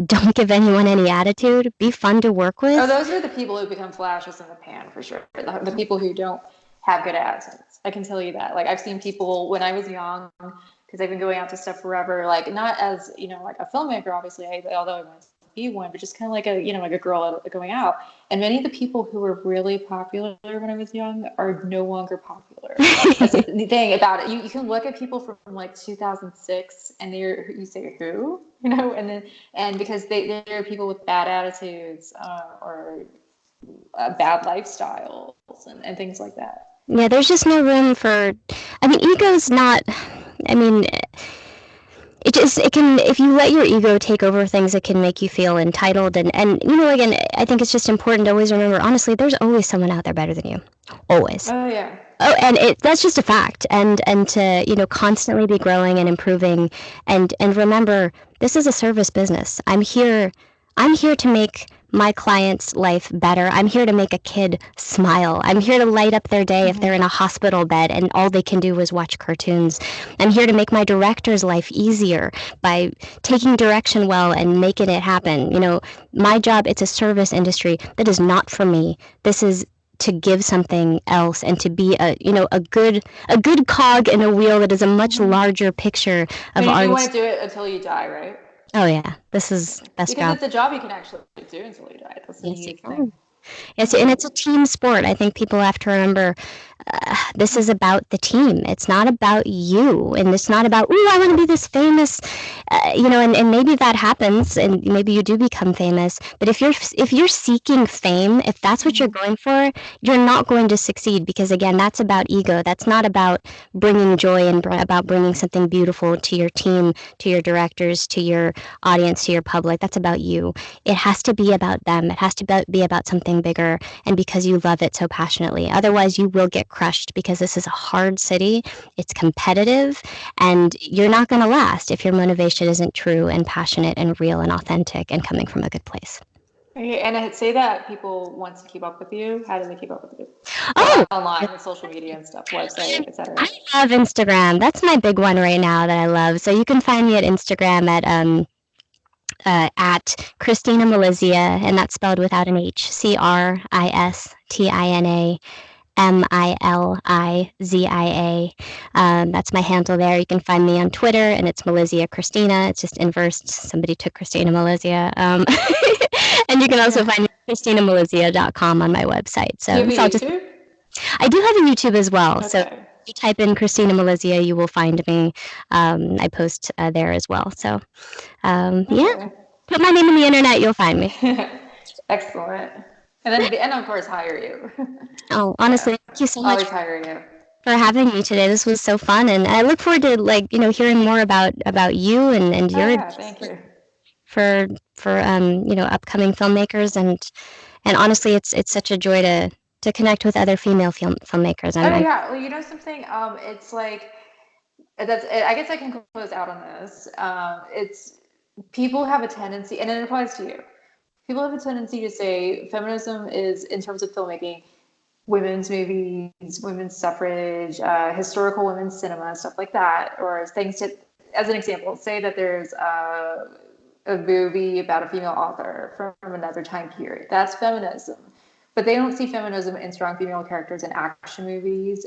Don't give anyone any attitude. Be fun to work with. Oh, those are the people who become flashes in the pan for sure. The people who don't have good attitudes. I can tell you that. Like I've seen people when I was young, because I've been going out to stuff forever. Like not as like a filmmaker, obviously. Although I wanted to be one, but just kind of like a girl going out. And many of the people who were really popular when I was young are no longer popular. That's the thing about it. You can look at people from like 2006 and you say who, and because they're people with bad attitudes or bad lifestyles and things like that. Yeah, there's just no room for. Ego's not. It can, if you let your ego take over things, it can make you feel entitled. And again, I think it's just important to always remember, honestly, there's always someone out there better than you. Always. Oh, yeah. Oh, and that's just a fact. And to, constantly be growing and improving and remember, this is a service business. I'm here to make my client's life better. I'm here to make a kid smile. I'm here to light up their day if they're in a hospital bed and all they can do is watch cartoons. I'm here to make my director's life easier by taking direction well and making it happen. My job, it's a service industry. That is not for me. This is to give something else and to be a good cog in a wheel that is a much larger picture of you artists. want to do it until you die, right? Oh yeah, this is best Because job. it's a job you can actually do until you die. That's the Yes, you neat thing. can. Yes, and it's a team sport. I think people have to remember this is about the team. It's not about you, and it's not about, oh, I want to be this famous, and maybe that happens, and maybe you do become famous. But if you're seeking fame, if that's what you're Mm-hmm. going for, you're not going to succeed because again, that's about ego. That's not about bringing joy and about bringing something beautiful to your team, to your directors, to your audience, to your public. That's about you. It has to be about them. It has to be about something bigger and because you love it so passionately. Otherwise, you will get crushed because this is a hard city. It's competitive, and you're not going to last if your motivation isn't true and passionate and real and authentic and coming from a good place. Okay, and I'd say that people want to keep up with you. How do they keep up with you? Oh, Well, online with social media and stuff, website, I etc. love Instagram. That's my big one right now that I love. So you can find me at Instagram at Cristina Milizia, and that's spelled without an H. Cristina. That's my handle there. You can find me on Twitter, and it's Milizia Christina. It's just inversed. Somebody took Cristina Milizia. And you can also find me at CristinaMilizia.com on my website. Do you So, have so a I'll just YouTube? I do have a YouTube as well. So if Okay. you type in Cristina Milizia, you will find me. I post there as well. So yeah, Okay. put my name in the internet, you'll find me. Excellent. And of course hire you. Oh, Yeah. honestly, thank you so much Always hire you. for having me today. This was so fun, and I look forward to hearing more about you and Oh your yeah, advice thank you. for upcoming filmmakers and honestly, it's such a joy to connect with other female filmmakers. Oh I'm yeah, well, you know something? It's like that's. I guess I can close out on this. It's people have a tendency, and it applies to you. People have a tendency to say feminism is, in terms of filmmaking, women's movies, women's suffrage, historical women's cinema, stuff like that, or things to, as an example, say that there's a movie about a female author from another time period. That's feminism. But they don't see feminism in strong female characters in action movies.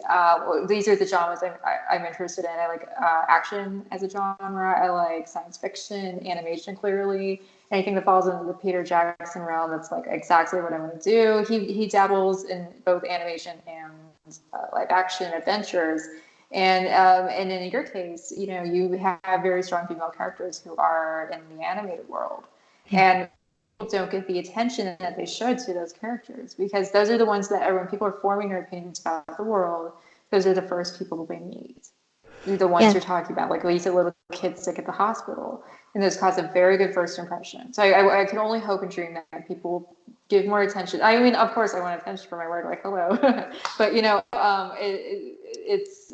These are the genres I'm interested in. I like action as a genre. I like science fiction, animation, clearly. Anything that falls into the Peter Jackson realm, that's like exactly what I want to do. He dabbles in both animation and live action adventures. And in your case, you have very strong female characters who are in the animated world, and don't give the attention that they should to those characters because those are the ones that when people are forming their opinions about the world, those are the first people they meet. They're the ones yeah. you're talking about, like when you see little kids sick at the hospital, and those cause a very good first impression. So I can only hope and dream that people give more attention. I mean, of course, I want attention for my work, like hello, but it's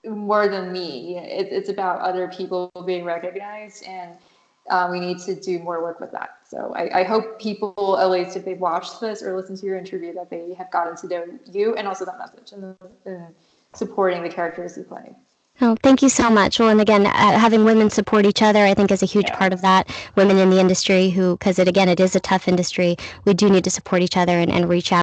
more than me. It's about other people being recognized, and we need to do more work with that. So I hope people, at least if they've watched this or listened to your interview, that they have gotten to know you and also that message and supporting the characters you play. Oh, thank you so much. Well, and again, having women support each other, I think, is a huge Yeah. part of that. Women in the industry because it is a tough industry. We do need to support each other and reach out